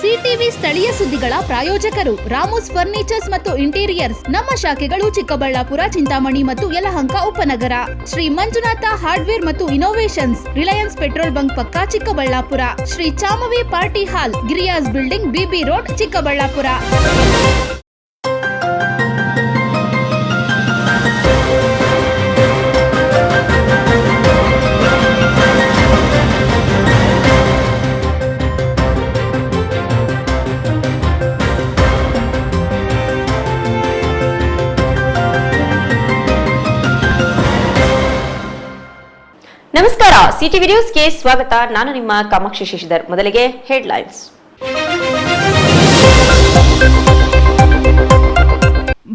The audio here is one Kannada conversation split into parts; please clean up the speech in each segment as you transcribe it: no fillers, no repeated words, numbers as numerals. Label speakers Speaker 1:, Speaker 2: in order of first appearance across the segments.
Speaker 1: ಸಿಟಿವಿ ಸ್ಥಳೀಯ ಸುದ್ದಿಗಳ ಪ್ರಾಯೋಜಕರು ರಾಮೋಸ್ ಫರ್ನಿಚರ್ಸ್ ಮತ್ತು ಇಂಟೀರಿಯರ್ಸ್. ನಮ್ಮ ಶಾಖೆಗಳು ಚಿಕ್ಕಬಳ್ಳಾಪುರ, ಚಿಂತಾಮಣಿ ಮತ್ತು ಯಲಹಂಕ ಉಪನಗರ. ಶ್ರೀ ಮಂಜುನಾಥ ಹಾರ್ಡ್ವೇರ್ ಮತ್ತು ಇನೋವೇಷನ್ಸ್, ರಿಲಯನ್ಸ್ ಪೆಟ್ರೋಲ್ ಬಂಕ್ ಪಕ್ಕ ಚಿಕ್ಕಬಳ್ಳಾಪುರ. ಶ್ರೀ ಚಾಮವಿ ಪಾರ್ಟಿ ಹಾಲ್, ಗಿರಿಯಾಸ್ ಬಿಲ್ಡಿಂಗ್, ಬಿಬಿ ರೋಡ್, ಚಿಕ್ಕಬಳ್ಳಾಪುರ.
Speaker 2: ನಮಸ್ಕಾರ, ಸಿಟಿವಿ ನ್ಯೂಸ್ಗೆ ಸ್ವಾಗತ. ನಾನು ನಿಮ್ಮ ಕಾಮಾಕ್ಷಿ ಶಶಿಧರ್. ಮೊದಲಿಗೆ ಹೆಡ್ಲೈನ್ಸ್.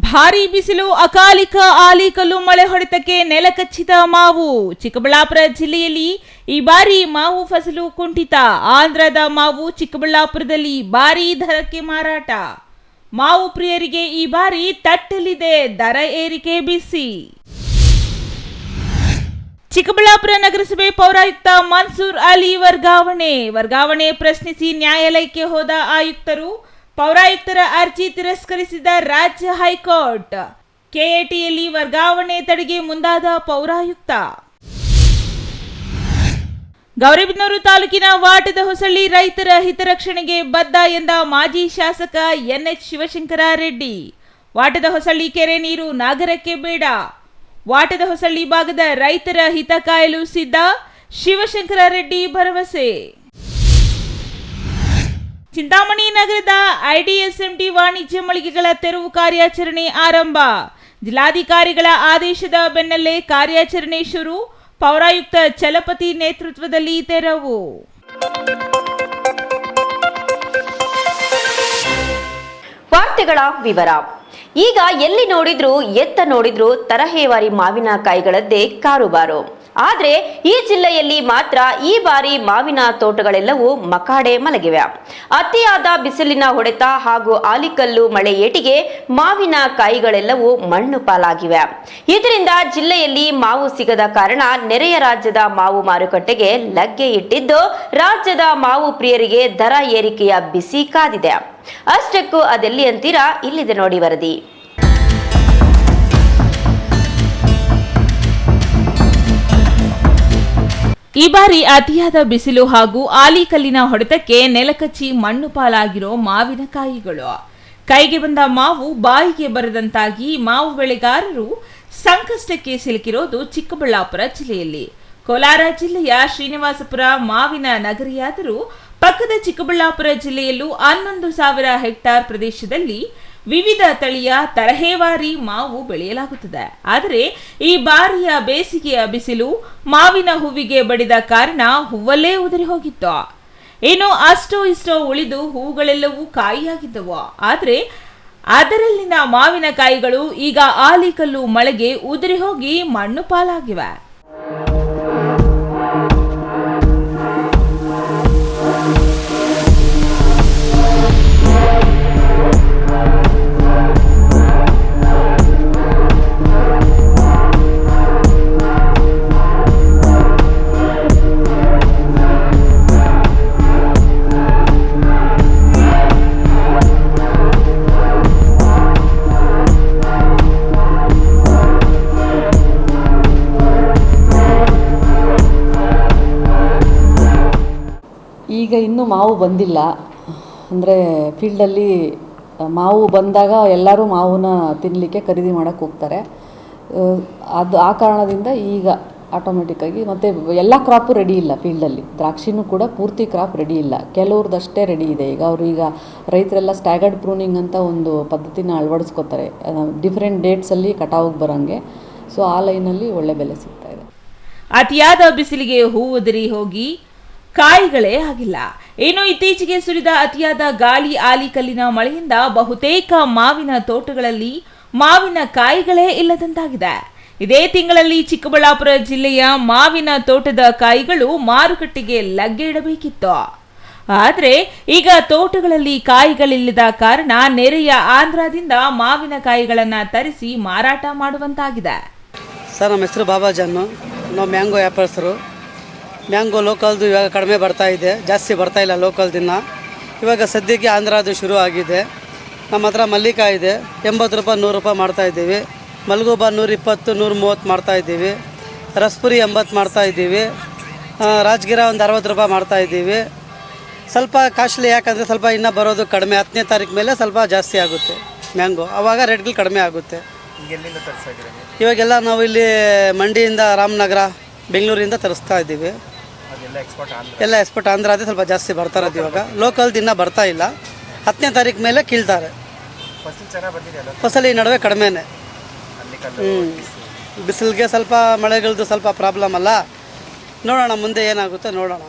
Speaker 3: ಭಾರೀ ಬಿಸಿಲು, ಅಕಾಲಿಕ ಆಲಿಕಲ್ಲು ಮಳೆ ಹೊಡೆತಕ್ಕೆ ನೆಲಕಚ್ಚಿದ ಮಾವು. ಚಿಕ್ಕಬಳ್ಳಾಪುರ ಜಿಲ್ಲೆಯಲ್ಲಿ ಈ ಬಾರಿ ಮಾವು ಫಸಲು ಕುಂಠಿತ. ಆಂಧ್ರದ ಮಾವು ಚಿಕ್ಕಬಳ್ಳಾಪುರದಲ್ಲಿ ಭಾರೀ ದರಕ್ಕೆ ಮಾರಾಟ. ಮಾವು ಪ್ರಿಯರಿಗೆ ಈ ಬಾರಿ ತಟ್ಟಲಿದೆ ದರ ಏರಿಕೆ ಬಿಸಿ. ಚಿಕ್ಕಬಳ್ಳಾಪುರ ನಗರಸಭೆ ಪೌರಾಯುಕ್ತ ಮನ್ಸೂರ್ ಅಲಿ ವರ್ಗಾವಣೆ ಪ್ರಶ್ನಿಸಿ ನ್ಯಾಯಾಲಯಕ್ಕೆ ಹೋದ ಆಯುಕ್ತರು. ಪೌರಾಯುಕ್ತರ ಅರ್ಜಿ ತಿರಸ್ಕರಿಸಿದ ರಾಜ್ಯ ಹೈಕೋರ್ಟ್. ಕೆಎಟಿಯಲ್ಲಿ ವರ್ಗಾವಣೆ ತಡೆಗೆ ಮುಂದಾದ ಪೌರಾಯುಕ್ತ. ಗೌರಿಬಿದನೂರು ತಾಲೂಕಿನ ವಾಟದ ಹೊಸಳ್ಳಿ ರೈತರ ಹಿತರಕ್ಷಣೆಗೆ ಬದ್ಧ ಎಂದ ಮಾಜಿ ಶಾಸಕ ಎನ್ಎಚ್ ಶಿವಶಂಕರ ರೆಡ್ಡಿ. ವಾಟದ ಹೊಸಳ್ಳಿ ಕೆರೆ ನೀರು ನಗರಕ್ಕೆ ಬೇಡ. ವಾಟದ ಹೊಸಳ್ಳಿ ಭಾಗದ ರೈತರ ಹಿತ ಕಾಯಲು ಸಿದ್ಧ, ಶಿವಶಂಕರ ರೆಡ್ಡಿ ಭರವಸೆ. ಚಿಂತಾಮಣಿ ನಗರದ ಐಡಿಎಸ್ಎಂಟಿ ವಾಣಿಜ್ಯ ಮಳಿಗೆಗಳ ತೆರವು ಕಾರ್ಯಾಚರಣೆ ಆರಂಭ. ಜಿಲ್ಲಾಧಿಕಾರಿಗಳ ಆದೇಶದ ಬೆನ್ನಲ್ಲೇ ಕಾರ್ಯಾಚರಣೆ ಶುರು. ಪೌರಾಯುಕ್ತ ಚಲಪತಿ ನೇತೃತ್ವದಲ್ಲಿ ತೆರವು.
Speaker 2: ವಾರ್ತೆಗಳ ವಿವರ. ಈಗ ಎಲ್ಲಿ ನೋಡಿದ್ರು ಎತ್ತ ನೋಡಿದ್ರು ತರಹೇವಾರಿ ಮಾವಿನಕಾಯಿಗಳದ್ದೇ ಕಾರುಬಾರು. ಆದ್ರೆ ಈ ಜಿಲ್ಲೆಯಲ್ಲಿ ಮಾತ್ರ ಈ ಬಾರಿ ಮಾವಿನ ತೋಟಗಳೆಲ್ಲವೂ ಮಕಾಡೆ ಮಲಗಿವೆ. ಅತಿಯಾದ ಬಿಸಿಲಿನ ಹೊಡೆತ ಹಾಗೂ ಆಲಿಕಲ್ಲು ಮಳೆ ಏಟಿಗೆ ಮಾವಿನ ಕಾಯಿಗಳೆಲ್ಲವೂ ಮಣ್ಣು ಪಾಲಾಗಿವೆ. ಇದರಿಂದ ಜಿಲ್ಲೆಯಲ್ಲಿ ಮಾವು ಸಿಗದ ಕಾರಣ ನೆರೆಯ ರಾಜ್ಯದ ಮಾವು ಮಾರುಕಟ್ಟೆಗೆ ಲಗ್ಗೆ ಇಟ್ಟಿದ್ದು, ರಾಜ್ಯದ ಮಾವು ಪ್ರಿಯರಿಗೆ ದರ ಏರಿಕೆಯ ಬಿಸಿ ಕಾದಿದೆ. ಅಷ್ಟಕ್ಕೂ ಅದೆಲ್ಲಿ ಅಂತೀರಾ? ಇಲ್ಲಿದೆ ನೋಡಿ ವರದಿ.
Speaker 3: ಈ ಬಾರಿ ಅತಿಯಾದ ಬಿಸಿಲು ಹಾಗೂ ಆಲಿಕಲ್ಲಿನ ಹೊಡೆತಕ್ಕೆ ನೆಲಕಚ್ಚಿ ಮಣ್ಣು ಪಾಲಾಗಿರೋ ಮಾವಿನಕಾಯಿಗಳು. ಕೈಗೆ ಬಂದ ಮಾವು ಬಾಯಿಗೆ ಬರದಂತಾಗಿ ಮಾವು ಬೆಳೆಗಾರರು ಸಂಕಷ್ಟಕ್ಕೆ ಸಿಲುಕಿರೋದು ಚಿಕ್ಕಬಳ್ಳಾಪುರ ಜಿಲ್ಲೆಯಲ್ಲಿ. ಕೋಲಾರ ಜಿಲ್ಲೆಯ ಶ್ರೀನಿವಾಸಪುರ ಮಾವಿನ ನಗರಿಯಾದರೂ ಪಕ್ಕದ ಚಿಕ್ಕಬಳ್ಳಾಪುರ ಜಿಲ್ಲೆಯಲ್ಲೂ 11,000 ಹೆಕ್ಟಾರ್ ಪ್ರದೇಶದಲ್ಲಿ ವಿವಿಧ ತಳಿಯ ತರಹೇವಾರಿ ಮಾವು ಬೆಳೆಯಲಾಗುತ್ತದೆ. ಆದರೆ ಈ ಬಾರಿಯ ಬೇಸಿಗೆಯ ಬಿಸಿಲು ಮಾವಿನ ಹೂವಿಗೆ ಬಡಿದ ಕಾರಣ ಹೂವಲ್ಲೇ ಉದುರಿ ಹೋಗಿತ್ತು. ಇನ್ನು ಅಷ್ಟೋ ಇಷ್ಟೋ ಉಳಿದು ಹೂಗಳೆಲ್ಲವೂ ಕಾಯಿಯಾಗಿದ್ದವು. ಆದರೆ ಅದರಲ್ಲಿನ ಮಾವಿನಕಾಯಿಗಳು ಈಗ ಆಲಿಕಲ್ಲು ಮಳೆಗೆ ಉದುರಿ ಹೋಗಿ ಮಣ್ಣು ಪಾಲಾಗಿವೆ.
Speaker 4: ಈಗ ಇನ್ನೂ ಮಾವು ಬಂದಿಲ್ಲ. ಅಂದರೆ ಫೀಲ್ಡಲ್ಲಿ ಮಾವು ಬಂದಾಗ ಎಲ್ಲರೂ ಮಾವನ್ನ ತಿನ್ನಲಿಕ್ಕೆ ಖರೀದಿ ಮಾಡೋಕ್ಕೆ ಹೋಗ್ತಾರೆ. ಆ ಕಾರಣದಿಂದ ಈಗ ಆಟೋಮೆಟಿಕ್ಕಾಗಿ ಮತ್ತು ಎಲ್ಲ ಕ್ರಾಪು ರೆಡಿ ಇಲ್ಲ ಫೀಲ್ಡಲ್ಲಿ. ದ್ರಾಕ್ಷಿನೂ ಕೂಡ ಪೂರ್ತಿ ಕ್ರಾಪ್ ರೆಡಿ ಇಲ್ಲ, ಕೆಲವ್ರದ್ದಷ್ಟೇ ರೆಡಿ ಇದೆ. ಈಗ ರೈತರೆಲ್ಲ ಸ್ಟ್ಯಾಗರ್ಡ್ ಪ್ರೂನಿಂಗ್ ಅಂತ ಒಂದು ಪದ್ಧತಿನ ಅಳವಡಿಸ್ಕೋತಾರೆ, ಡಿಫ್ರೆಂಟ್ ಡೇಟ್ಸಲ್ಲಿ ಕಟಾವಿಗೆ ಬರೋಂಗೆ. ಸೊ ಆ ಲೈನಲ್ಲಿ ಒಳ್ಳೆ ಬೆಲೆ ಸಿಗ್ತಾ ಇದೆ.
Speaker 3: ಅತಿಯಾದ ಬಿಸಿಲಿಗೆ ಹೂ ಉದುರಿ ಹೋಗಿ ಕಾಯಿಗಳೇ ಆಗಿಲ್ಲ. ಇನ್ನು ಇತ್ತೀಚೆಗೆ ಸುರಿದ ಅತಿಯಾದ ಗಾಳಿ ಆಲಿಕಲ್ಲಿನ ಮಳೆಯಿಂದ ಬಹುತೇಕ ಮಾವಿನ ತೋಟಗಳಲ್ಲಿ ಮಾವಿನ ಕಾಯಿಗಳೇ ಇಲ್ಲದಂತಾಗಿದೆ. ಇದೇ ತಿಂಗಳಲ್ಲಿ ಚಿಕ್ಕಬಳ್ಳಾಪುರ ಜಿಲ್ಲೆಯ ಮಾವಿನ ತೋಟದ ಕಾಯಿಗಳು ಮಾರುಕಟ್ಟೆಗೆ ಲಗ್ಗೆ ಇಡಬೇಕಿತ್ತು. ಆದರೆ ಈಗ ತೋಟಗಳಲ್ಲಿ ಕಾಯಿಗಳಿಲ್ಲದ ಕಾರಣ ನೆರೆಯ ಆಂಧ್ರದಿಂದ ಮಾವಿನಕಾಯಿಗಳನ್ನು ತರಿಸಿ ಮಾರಾಟ ಮಾಡುವಂತಾಗಿದೆ.
Speaker 5: ಸರ್, ನಮ್ಮ ಹೆಸರು ಬಾಬಾಜಾನು. ನಾವು ಮ್ಯಾಂಗೋ ವ್ಯಾಪಾರಸ್ಥರು. ಮ್ಯಾಂಗೋ ಲೋಕಲ್ದು ಇವಾಗ ಕಡಿಮೆ ಬರ್ತಾ ಇದೆ, ಜಾಸ್ತಿ ಬರ್ತಾ ಇಲ್ಲ ಲೋಕಲ್ದಿನ್ನ. ಇವಾಗ ಸದ್ಯಕ್ಕೆ ಆಂಧ್ರದು ಶುರು ಆಗಿದೆ. ನಮ್ಮ ಹತ್ರ ಮಲ್ಲಿಕ ಇದೆ, 80 ರೂಪಾಯಿ 100 ರೂಪಾಯಿ ಮಾಡ್ತಾಯಿದ್ದೀವಿ. ಮಲ್ಗೋಬ 120 130 ಮಾಡ್ತಾಯಿದ್ದೀವಿ. ರಸ್ಪುರಿ 80 ಮಾಡ್ತಾಯಿದ್ದೀವಿ. ರಾಜಗಿರ ಒಂದು 60 ರೂಪಾಯಿ ಮಾಡ್ತಾಯಿದ್ದೀವಿ. ಸ್ವಲ್ಪ ಕಾಸ್ಟ್ಲಿ, ಯಾಕಂದರೆ ಸ್ವಲ್ಪ ಇನ್ನೂ ಬರೋದು ಕಡಿಮೆ. 10ನೇ ತಾರೀಕು ಮೇಲೆ ಸ್ವಲ್ಪ ಜಾಸ್ತಿ ಆಗುತ್ತೆ ಮ್ಯಾಂಗೋ, ಆವಾಗ ರೇಟ್ಗಳು ಕಡಿಮೆ ಆಗುತ್ತೆ. ಇವಾಗೆಲ್ಲ ನಾವು ಇಲ್ಲಿ ಮಂಡಿಯಿಂದ, ರಾಮನಗರ, ಬೆಂಗಳೂರಿಂದ ತರಿಸ್ತಾ ಇದ್ದೀವಿ. ಎಲ್ಲ ಎಕ್ಸ್ಪೋರ್ಟ್ ಆಂಧ್ರ ಅದೇ ಸ್ವಲ್ಪ ಜಾಸ್ತಿ ಬರ್ತಾ ಇರೋದು. ಇವಾಗ ಲೋಕಲ್ದು ಇನ್ನೂ ಬರ್ತಾ ಇಲ್ಲ. 10ನೇ ತಾರೀಕು ಮೇಲೆ ಕೀಳ್ತಾರೆ. ಫಸಲು ಈ ನಡುವೆ ಕಡಿಮೆನೇ. ಬಿಸಿಲಿಗೆ ಸ್ವಲ್ಪ ಮಳೆಗಳದ್ದು ಸ್ವಲ್ಪ ಪ್ರಾಬ್ಲಮ್ ಅಲ್ಲ. ನೋಡೋಣ ಮುಂದೆ ಏನಾಗುತ್ತೆ ನೋಡೋಣ.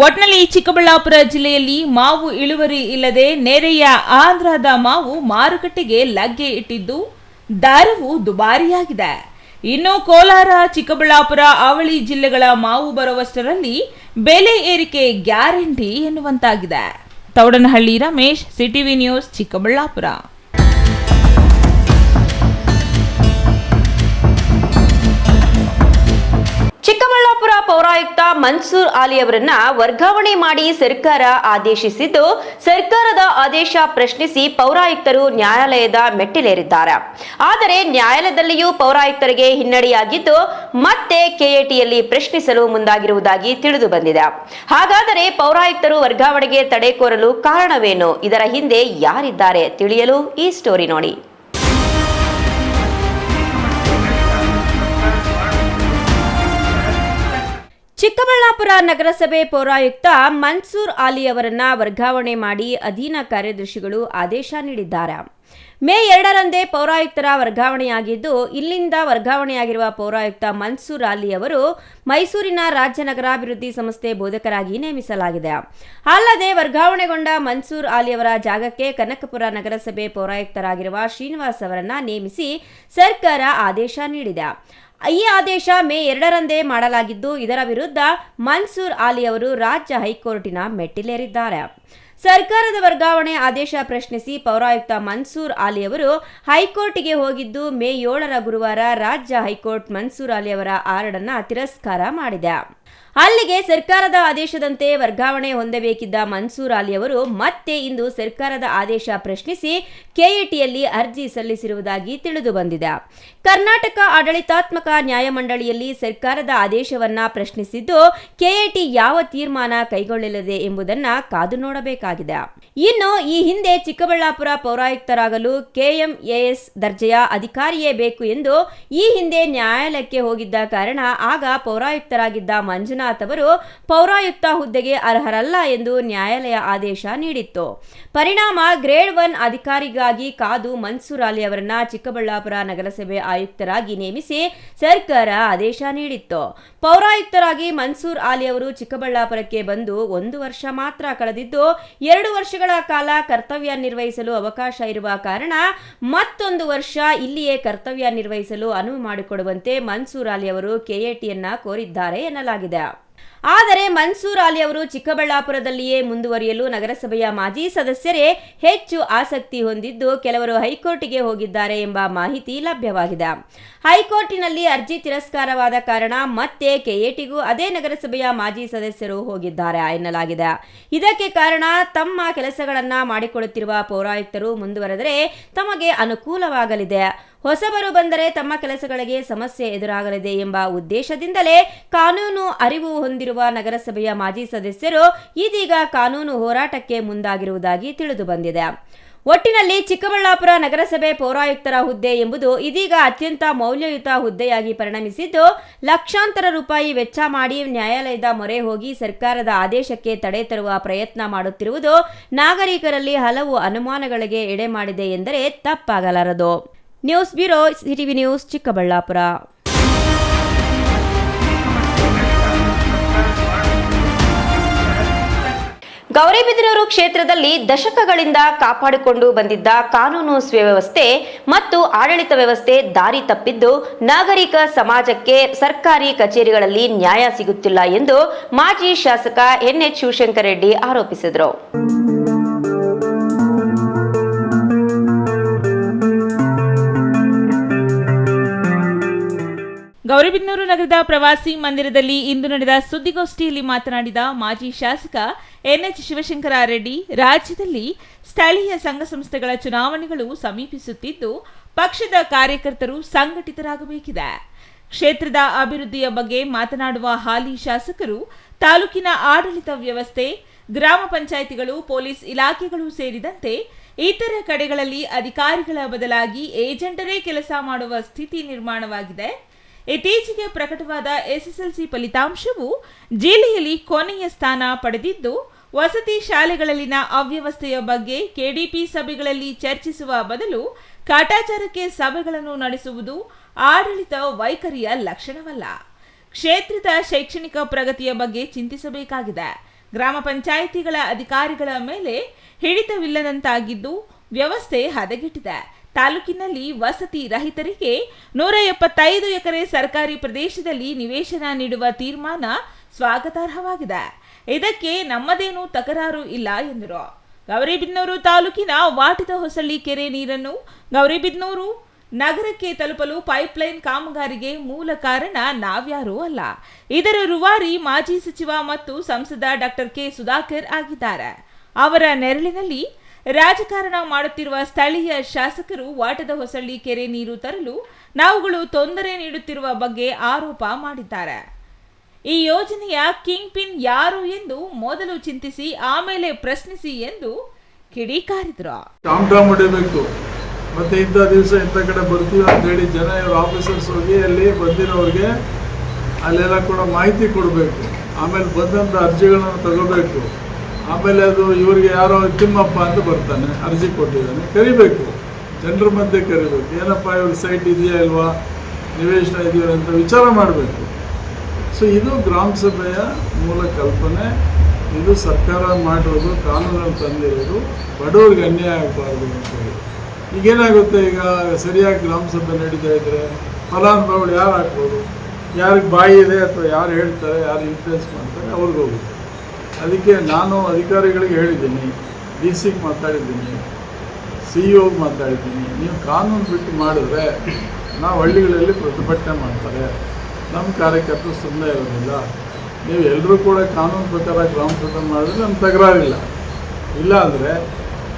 Speaker 3: ಒಟ್ನಲ್ಲಿ ಚಿಕ್ಕಬಳ್ಳಾಪುರ ಜಿಲ್ಲೆಯಲ್ಲಿ ಮಾವು ಇಳುವರಿ ಇಲ್ಲದೆ ನೆರೆಯ ಆಂಧ್ರದ ಮಾವು ಮಾರುಕಟ್ಟೆಗೆ ಲಗ್ಗೆ ಇಟ್ಟಿದ್ದು ದರವು ದುಬಾರಿಯಾಗಿದೆ. ಇನ್ನು ಕೋಲಾರ, ಚಿಕ್ಕಬಳ್ಳಾಪುರ, ಅವಳಿ ಜಿಲ್ಲೆಗಳ ಮಾವು ಬರುವಷ್ಟರಲ್ಲಿ ಬೆಲೆ ಏರಿಕೆ ಗ್ಯಾರಂಟಿ ಎನ್ನುವಂತಾಗಿದೆ. Taudanahalli Ramesh, CTV news, Chikkaballapur.
Speaker 2: ಚಿಕ್ಕಬಳ್ಳಾಪುರ ಪೌರಾಯುಕ್ತ ಮನ್ಸೂರ್ ಆಲಿ ಅವರನ್ನ ವರ್ಗಾವಣೆ ಮಾಡಿ ಸರ್ಕಾರ ಆದೇಶಿಸಿದ್ದು, ಸರ್ಕಾರದ ಆದೇಶ ಪ್ರಶ್ನಿಸಿ ಪೌರಾಯುಕ್ತರು ನ್ಯಾಯಾಲಯದ ಮೆಟ್ಟಿಲೇರಿದ್ದಾರೆ. ಆದರೆ ನ್ಯಾಯಾಲಯದಲ್ಲಿಯೂ ಪೌರಾಯುಕ್ತರಿಗೆ ಹಿನ್ನಡೆಯಾಗಿದ್ದು ಮತ್ತೆ ಕೆಎಟಿಯಲ್ಲಿ ಪ್ರಶ್ನಿಸಲು ಮುಂದಾಗಿರುವುದಾಗಿ ತಿಳಿದು ಬಂದಿದೆ. ಹಾಗಾದರೆ ಪೌರಾಯುಕ್ತರು ವರ್ಗಾವಣೆಗೆ ತಡೆ ಕೋರಲು ಕಾರಣವೇನು? ಇದರ ಹಿಂದೆ ಯಾರಿದ್ದಾರೆ ತಿಳಿಯಲು ಈ ಸ್ಟೋರಿ ನೋಡಿ. ಚಿಕ್ಕಬಳ್ಳಾಪುರ ನಗರಸಭೆ ಪೌರಾಯುಕ್ತ ಮನ್ಸೂರ್ ಆಲಿ ಅವರನ್ನ ವರ್ಗಾವಣೆ ಮಾಡಿ ಅಧೀನ ಕಾರ್ಯದರ್ಶಿಗಳು ಆದೇಶ ನೀಡಿದ್ದಾರೆ. ಮೇ 2ರಂದೇ ಪೌರಾಯುಕ್ತರ ವರ್ಗಾವಣೆಯಾಗಿದ್ದು, ಇಲ್ಲಿಂದ ವರ್ಗಾವಣೆಯಾಗಿರುವ ಪೌರಾಯುಕ್ತ ಮನ್ಸೂರ್ ಆಲಿ ಅವರು ಮೈಸೂರಿನ ರಾಜ್ಯ ನಗರಾಭಿವೃದ್ಧಿ ಸಂಸ್ಥೆ ಬೋಧಕರಾಗಿ ನೇಮಿಸಲಾಗಿದೆ. ಅಲ್ಲದೆ ವರ್ಗಾವಣೆಗೊಂಡ ಮನ್ಸೂರ್ ಆಲಿ ಅವರ ಜಾಗಕ್ಕೆ ಕನಕಪುರ ನಗರಸಭೆ ಪೌರಾಯುಕ್ತರಾಗಿರುವ ಶ್ರೀನಿವಾಸ್ ಅವರನ್ನ ನೇಮಿಸಿ ಸರ್ಕಾರ ಆದೇಶ ನೀಡಿದೆ. ಈ ಆದೇಶ ಮೇ 2ರಂದೇ ಮಾಡಲಾಗಿದ್ದು, ಇದರ ವಿರುದ್ಧ ಮನ್ಸೂರ್ ಆಲಿ ಅವರು ರಾಜ್ಯ ಹೈಕೋರ್ಟಿನ ಮೆಟ್ಟಿಲೇರಿದ್ದಾರೆ. ಸರ್ಕಾರದ ವರ್ಗಾವಣೆ ಆದೇಶ ಪ್ರಶ್ನಿಸಿ ಪೌರಾಯುಕ್ತ ಮನ್ಸೂರ್ ಆಲಿ ಅವರು ಹೈಕೋರ್ಟ್ಗೆ ಹೋಗಿದ್ದು, ಮೇ 7ರ ಗುರುವಾರ ರಾಜ್ಯ ಹೈಕೋರ್ಟ್ ಮನ್ಸೂರ್ ಆಲಿ ಅವರ ಆರ್ಡರ್ನ ತಿರಸ್ಕಾರ ಮಾಡಿದೆ. ಅಲ್ಲಿಗೆ ಸರ್ಕಾರದ ಆದೇಶದಂತೆ ವರ್ಗಾವಣೆ ಹೊಂದಬೇಕಿದ್ದ ಮನ್ಸೂರ್ ಆಲಿ ಅವರು ಮತ್ತೆ ಇಂದು ಸರ್ಕಾರದ ಆದೇಶ ಪ್ರಶ್ನಿಸಿ ಕೆಇಟಿಯಲ್ಲಿ ಅರ್ಜಿ ಸಲ್ಲಿಸಿರುವುದಾಗಿ ತಿಳಿದು ಬಂದಿದೆ. ಕರ್ನಾಟಕ ಆಡಳಿತಾತ್ಮಕ ನ್ಯಾಯಮಂಡಳಿಯಲ್ಲಿ ಸರ್ಕಾರದ ಆದೇಶವನ್ನ ಪ್ರಶ್ನಿಸಿದ್ದು, ಕೆಎಟಿ ಯಾವ ತೀರ್ಮಾನ ಕೈಗೊಳ್ಳಲಿದೆ ಎಂಬುದನ್ನ ಕಾದು ನೋಡಬೇಕಾಗಿದೆ. ಇನ್ನು ಈ ಹಿಂದೆ ಚಿಕ್ಕಬಳ್ಳಾಪುರ ಪೌರಾಯುಕ್ತರಾಗಲು ಕೆಎಂಎಎಸ್ ದರ್ಜೆಯ ಅಧಿಕಾರಿಯೇ ಬೇಕು ಎಂದು ಈ ಹಿಂದೆ ನ್ಯಾಯಾಲಯಕ್ಕೆ ಹೋಗಿದ್ದ ಕಾರಣ ಆಗ ಪೌರಾಯುಕ್ತರಾಗಿದ್ದ ಮಂಜುನಾಥ್ ಅವರು ಪೌರಾಯುಕ್ತ ಹುದ್ದೆಗೆ ಅರ್ಹರಲ್ಲ ಎಂದು ನ್ಯಾಯಾಲಯ ಆದೇಶ ನೀಡಿತ್ತು. ಪರಿಣಾಮ ಗ್ರೇಡ್ 1 ಅಧಿಕಾರಿಗಾಗಿ ಕಾದು ಮನ್ಸೂರ್ ಆಲಿ ಅವರನ್ನ ಚಿಕ್ಕಬಳ್ಳಾಪುರ ನಗರಸಭೆ ಆಯುಕ್ತರಾಗಿ ನೇಮಿಸಿ ಸರ್ಕಾರ ಆದೇಶ ನೀಡಿತ್ತು. ಪೌರಾಯುಕ್ತರಾಗಿ ಮನ್ಸೂರ್ ಆಲಿ ಅವರು ಚಿಕ್ಕಬಳ್ಳಾಪುರಕ್ಕೆ ಬಂದು 1 ವರ್ಷ ಮಾತ್ರ ಕಳೆದಿದ್ದು, 2 ವರ್ಷಗಳ ಕಾಲ ಕರ್ತವ್ಯ ನಿರ್ವಹಿಸಲು ಅವಕಾಶ ಇರುವ ಕಾರಣ ಮತ್ತೊಂದು ವರ್ಷ ಇಲ್ಲಿಯೇ ಕರ್ತವ್ಯ ನಿರ್ವಹಿಸಲು ಅನುವು ಮಾಡಿಕೊಡುವಂತೆ ಮನ್ಸೂರ್ ಆಲಿ ಅವರು ಕೆಎಟಿಯನ್ನ ಕೋರಿದ್ದಾರೆ ಎನ್ನಲಾಗಿದೆ. ಆದರೆ ಮನ್ಸೂರ್ ಆಲಿ ಅವರು ಚಿಕ್ಕಬಳ್ಳಾಪುರದಲ್ಲಿಯೇ ಮುಂದುವರಿಯಲು ನಗರಸಭೆಯ ಮಾಜಿ ಸದಸ್ಯರೇ ಹೆಚ್ಚು ಆಸಕ್ತಿ ಹೊಂದಿದ್ದು, ಕೆಲವರು ಹೈಕೋರ್ಟ್ಗೆ ಹೋಗಿದ್ದಾರೆ ಎಂಬ ಮಾಹಿತಿ ಲಭ್ಯವಾಗಿದೆ. ಹೈಕೋರ್ಟಿನಲ್ಲಿ ಅರ್ಜಿ ತಿರಸ್ಕಾರವಾದ ಕಾರಣ ಮತ್ತೆ ಕೆಎಟಿಗೂ ಅದೇ ನಗರಸಭೆಯ ಮಾಜಿ ಸದಸ್ಯರು ಹೋಗಿದ್ದಾರೆ ಎನ್ನಲಾಗಿದೆ. ಇದಕ್ಕೆ ಕಾರಣ ತಮ್ಮ ಕೆಲಸಗಳನ್ನ ಮಾಡಿಕೊಳ್ಳುತ್ತಿರುವ ಪೌರಾಯುಕ್ತರು ಮುಂದುವರೆದರೆ ತಮಗೆ ಅನುಕೂಲವಾಗಲಿದೆ, ಹೊಸಬರು ಬಂದರೆ ತಮ್ಮ ಕೆಲಸಗಳಿಗೆ ಸಮಸ್ಯೆ ಎದುರಾಗಲಿದೆ ಎಂಬ ಉದ್ದೇಶದಿಂದಲೇ ಕಾನೂನು ಅರಿವು ಹೊಂದಿರುವ ನಗರಸಭೆಯ ಮಾಜಿ ಸದಸ್ಯರು ಇದೀಗ ಕಾನೂನು ಹೋರಾಟಕ್ಕೆ ಮುಂದಾಗಿರುವುದಾಗಿ ತಿಳಿದು ಬಂದಿದೆ. ಒಟ್ಟಿನಲ್ಲಿ ಚಿಕ್ಕಬಳ್ಳಾಪುರ ನಗರಸಭೆ ಪೌರಾಯುಕ್ತರ ಹುದ್ದೆ ಎಂಬುದು ಇದೀಗ ಅತ್ಯಂತ ಮೌಲ್ಯಯುತ ಹುದ್ದೆಯಾಗಿ ಪರಿಣಮಿಸಿದ್ದು, ಲಕ್ಷಾಂತರ ರೂಪಾಯಿ ವೆಚ್ಚ ಮಾಡಿ ನ್ಯಾಯಾಲಯದ ಮೊರೆ ಹೋಗಿ ಸರ್ಕಾರದ ಆದೇಶಕ್ಕೆ ತಡೆ ತರುವ ಪ್ರಯತ್ನ ಮಾಡುತ್ತಿರುವುದು ನಾಗರಿಕರಲ್ಲಿ ಹಲವು ಅನುಮಾನಗಳಿಗೆ ಎಡೆ ಮಾಡಿದೆ ಎಂದರೆ ತಪ್ಪಾಗಲಾರದು. News bureau, CTV news, Chikkaballapura. Gauribidanur ಕ್ಷೇತ್ರದಲ್ಲಿ ದಶಕಗಳಿಂದ ಕಾಪಾಡಿಕೊಂಡು ಬಂದಿದ್ದ ಕಾನೂನು ಸುವ್ಯವಸ್ಥೆ ಮತ್ತು ಆಡಳಿತ ವ್ಯವಸ್ಥೆ ದಾರಿ ತಪ್ಪಿದ್ದು, ನಾಗರಿಕ ಸಮಾಜಕ್ಕೆ ಸರ್ಕಾರಿ ಕಚೇರಿಗಳಲ್ಲಿ ನ್ಯಾಯ ಸಿಗುತ್ತಿಲ್ಲ ಎಂದು ಮಾಜಿ ಶಾಸಕ ಎನ್ಎಚ್ ಶಿವಶಂಕರ ರೆಡ್ಡಿ ಆರೋಪಿಸಿದರು.
Speaker 3: ಗೌರಿಬಿದನೂರು ನಗರದ ಪ್ರವಾಸಿ ಮಂದಿರದಲ್ಲಿ ಇಂದು ನಡೆದ ಸುದ್ದಿಗೋಷ್ಠಿಯಲ್ಲಿ ಮಾತನಾಡಿದ ಮಾಜಿ ಶಾಸಕ ಎನ್ಎಚ್ ಶಿವಶಂಕರ ರೆಡ್ಡಿ, ರಾಜ್ಯದಲ್ಲಿ ಸ್ಥಳೀಯ ಸಂಘ ಸಂಸ್ಥೆಗಳ ಚುನಾವಣೆಗಳು ಸಮೀಪಿಸುತ್ತಿದ್ದು ಪಕ್ಷದ ಕಾರ್ಯಕರ್ತರು ಸಂಘಟಿತರಾಗಬೇಕಿದೆ. ಕ್ಷೇತ್ರದ ಅಭಿವೃದ್ಧಿಯ ಬಗ್ಗೆ ಮಾತನಾಡುವ ಹಾಲಿ ಶಾಸಕರು ತಾಲೂಕಿನ ಆಡಳಿತ ವ್ಯವಸ್ಥೆ, ಗ್ರಾಮ ಪಂಚಾಯಿತಿಗಳು, ಪೊಲೀಸ್ ಇಲಾಖೆಗಳು ಸೇರಿದಂತೆ ಇತರ ಕಡೆಗಳಲ್ಲಿ ಅಧಿಕಾರಿಗಳ ಬದಲಾಗಿ ಏಜೆಂಟರೇ ಕೆಲಸ ಮಾಡುವ ಸ್ಥಿತಿ ನಿರ್ಮಾಣವಾಗಿದೆ. ಇತ್ತೀಚೆಗೆ ಪ್ರಕಟವಾದ ಎಸ್ಎಸ್ಎಲ್ಸಿ ಫಲಿತಾಂಶವು ಜಿಲ್ಲೆಯಲ್ಲಿ ಕೊನೆಯ ಸ್ಥಾನ ಪಡೆದಿದ್ದು, ವಸತಿ ಶಾಲೆಗಳಲ್ಲಿನ ಅವ್ಯವಸ್ಥೆಯ ಬಗ್ಗೆ ಕೆಡಿಪಿ ಸಭೆಗಳಲ್ಲಿ ಚರ್ಚಿಸುವ ಬದಲು ಕಾಟಾಚಾರಕ್ಕೆ ಸಭೆಗಳನ್ನು ನಡೆಸುವುದು ಆಡಳಿತ ವೈಖರಿಯ ಲಕ್ಷಣವಲ್ಲ. ಕ್ಷೇತ್ರದ ಶೈಕ್ಷಣಿಕ ಪ್ರಗತಿಯ ಬಗ್ಗೆ ಚಿಂತಿಸಬೇಕಾಗಿದೆ. ಗ್ರಾಮ ಪಂಚಾಯಿತಿಗಳ ಅಧಿಕಾರಿಗಳ ಮೇಲೆ ಹಿಡಿತವಿಲ್ಲದಂತಾಗಿದ್ದು ವ್ಯವಸ್ಥೆ ಹದಗೆಟ್ಟಿದೆ. ತಾಲೂಕಿನಲ್ಲಿ ವಸತಿ ರಹಿತರಿಗೆ 175 ಎಕರೆ ಸರ್ಕಾರಿ ಪ್ರದೇಶದಲ್ಲಿ ನಿವೇಶನ ನೀಡುವ ತೀರ್ಮಾನ ಸ್ವಾಗತಾರ್ಹವಾಗಿದೆ. ಇದಕ್ಕೆ ನಮ್ಮದೇನೂ ತಕರಾರು ಇಲ್ಲ ಎಂದರು. ಗೌರಿಬಿದನೂರು ತಾಲೂಕಿನ ವಾಟಿದ ಹೊಸಳ್ಳಿ ಕೆರೆ ನೀರನ್ನು ಗೌರಿಬಿದನೂರು ನಗರಕ್ಕೆ ತಲುಪಲು ಪೈಪ್ಲೈನ್ ಕಾಮಗಾರಿಗೆ ಮೂಲ ಕಾರಣ ನಾವ್ಯಾರೂ ಅಲ್ಲ. ಇದರ ರೂವಾರಿ ಮಾಜಿ ಸಚಿವ ಮತ್ತು ಸಂಸದ ಡಾಕ್ಟರ್ ಕೆ ಸುಧಾಕರ್ ಆಗಿದ್ದಾರೆ. ಅವರ ನೆರಳಿನಲ್ಲಿ ರಾಜಕಾರಣ ಮಾಡುತ್ತಿರುವ ಸ್ಥಳೀಯ ಶಾಸಕರು ವಾಟದ ಹೊಸಳ್ಳಿ ಕೆರೆ ನೀರು ತರಲು ನಾವುಗಳು ತೊಂದರೆ ನೀಡುತ್ತಿರುವ ಬಗ್ಗೆ ಆರೋಪ ಮಾಡಿದ್ದಾರೆ. ಈ ಯೋಜನೆಯ ಕಿಂಗ್ ಪಿನ್ ಯಾರು ಎಂದು ಮೊದಲು ಚಿಂತಿಸಿ ಆಮೇಲೆ ಪ್ರಶ್ನಿಸಿ ಎಂದು ಕಿಡಿಕಾರಿದ್ರು.
Speaker 6: ಮತ್ತೆ ಇಂಥ ದಿವಸ ಇಂಥ ಕಡೆ ಬರ್ತೀವಿ ಅಂತ ಹೇಳಿ ಜನ ಇವರು ಆಫೀಸರ್ಸ್ ಹೋಗಿ ಅಲ್ಲಿ ಬಂದಿರೋರಿಗೆ ಅಲ್ಲೆಲ್ಲ ಕೂಡ ಮಾಹಿತಿ ಕೊಡಬೇಕು. ಆಮೇಲೆ ಬಂದಂಥ ಅರ್ಜಿಗಳನ್ನು ತಗೋಬೇಕು. ಆಮೇಲೆ ಅದು ಇವರಿಗೆ ಯಾರೋ ತಿಮ್ಮಪ್ಪ ಅಂತ ಬರ್ತಾನೆ, ಅರ್ಜಿ ಕೊಟ್ಟಿದ್ದಾನೆ, ಕರಿಬೇಕು, ಜನರ ಮಧ್ಯೆ ಕರಿಬೇಕು. ಏನಪ್ಪ ಇವ್ರ ಸೈಟ್ ಇದೆಯಾ ಇಲ್ವಾ, ನಿವೇಶನ ಇದೆಯಾ ಅಂತ ವಿಚಾರ ಮಾಡಬೇಕು. ಸೊ ಇದು ಗ್ರಾಮ ಸಭೆಯ ಮೂಲ ಕಲ್ಪನೆ. ಇದು ಸರ್ಕಾರ ಮಾಡಿರೋದು, ಕಾನೂನಲ್ಲಿ ತಂದಿರೋದು, ಬಡವರಿಗೆ ಅನ್ಯಾಯ ಆಗಬಾರ್ದು ಅಂತೇಳಿ. ಈಗೇನಾಗುತ್ತೆ, ಈಗ ಸರಿಯಾಗಿ ಗ್ರಾಮ ಸಭೆ ನಡೀತಾ ಇದ್ದರೆ ಫಲಾನುಭವಿಗಳು ಯಾರು ಹಾಕ್ಬೋದು, ಯಾರಿಗೆ ಬಾಯಿ ಇದೆ ಅಥವಾ ಯಾರು ಹೇಳ್ತಾರೆ, ಯಾರು ಇನ್ಫ್ಲೂಯೆನ್ಸ್ ಮಾಡ್ತಾರೆ ಅವ್ರಿಗೆ ಹೋಗುತ್ತೆ. ಅದಕ್ಕೆ ನಾನು ಅಧಿಕಾರಿಗಳಿಗೆ ಹೇಳಿದ್ದೀನಿ, ಡಿ ಸಿಗೆ ಮಾತಾಡಿದ್ದೀನಿ, CEO ಮಾತಾಡಿದ್ದೀನಿ, ನೀವು ಕಾನೂನು ಬಿಟ್ಟು ಮಾಡಿದ್ರೆ ನಾವು ಹಳ್ಳಿಗಳಲ್ಲಿ ಪ್ರತಿಭಟನೆ ಮಾಡ್ತಾರೆ, ನಮ್ಮ ಕಾರ್ಯಕರ್ತರು ಸುಮ್ಮನೆ ಇರೋದಿಲ್ಲ. ನೀವು ಎಲ್ಲರೂ ಕೂಡ ಕಾನೂನು ಪ್ರಕಾರ ಗ್ರಾಮ ಸಭೆ ಮಾಡಿದ್ರೆ ನಮ್ಮ ತಕರಾರಿಲ್ಲ. ಇಲ್ಲ ಅಂದರೆ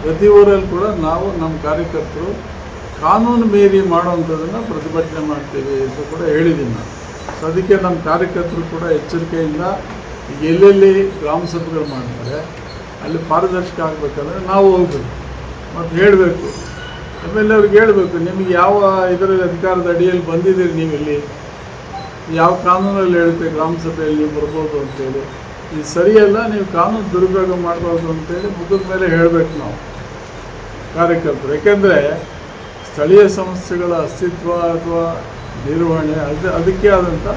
Speaker 6: ಪ್ರತಿ ಊರಲ್ಲಿ ಕೂಡ ನಾವು ನಮ್ಮ ಕಾರ್ಯಕರ್ತರು ಕಾನೂನು ಮೀರಿ ಮಾಡೋವಂಥದ್ದನ್ನು ಪ್ರತಿಭಟನೆ ಮಾಡ್ತೀವಿ ಅಂತ ಕೂಡ ಹೇಳಿದ್ದೀನಿ ನಾನು. ಸೊ ಅದಕ್ಕೆ ನಮ್ಮ ಕಾರ್ಯಕರ್ತರು ಕೂಡ ಎಚ್ಚರಿಕೆಯಿಂದ ಎಲ್ಲೆಲ್ಲಿ ಗ್ರಾಮ ಸಭೆಗಳು ಮಾಡ್ತಾರೆ ಅಲ್ಲಿ ಪಾರದರ್ಶಕ ಆಗಬೇಕಂದ್ರೆ ನಾವು ಹೋಗ್ಬೇಕು ಮತ್ತು ಹೇಳಬೇಕು. ಆಮೇಲೆ ಅವ್ರಿಗೆ ಹೇಳಬೇಕು, ನಿಮಗೆ ಯಾವ ಇದರಲ್ಲಿ ಅಧಿಕಾರದ ಅಡಿಯಲ್ಲಿ ಬಂದಿದ್ದೀರಿ, ನೀವು ಇಲ್ಲಿ ಯಾವ ಕಾನೂನಲ್ಲಿ ಹೇಳುತ್ತೆ ಗ್ರಾಮ ಸಭೆಯಲ್ಲಿ ನೀವು ಬರ್ಬೋದು ಅಂತೇಳಿ. ಇದು ಸರಿಯಲ್ಲ, ನೀವು ಕಾನೂನು ದುರುಪಯೋಗ ಮಾಡಬಾರ್ದು ಅಂತೇಳಿ ಮುಗಿದ ಮೇಲೆ ಹೇಳಬೇಕು ನಾವು ಕಾರ್ಯಕರ್ತರು. ಯಾಕೆಂದರೆ ಸ್ಥಳೀಯ ಸಂಸ್ಥೆಗಳ ಅಸ್ತಿತ್ವ ಅಥವಾ ನಿರ್ವಹಣೆ ಅದಕ್ಕೆ ಆದಂಥ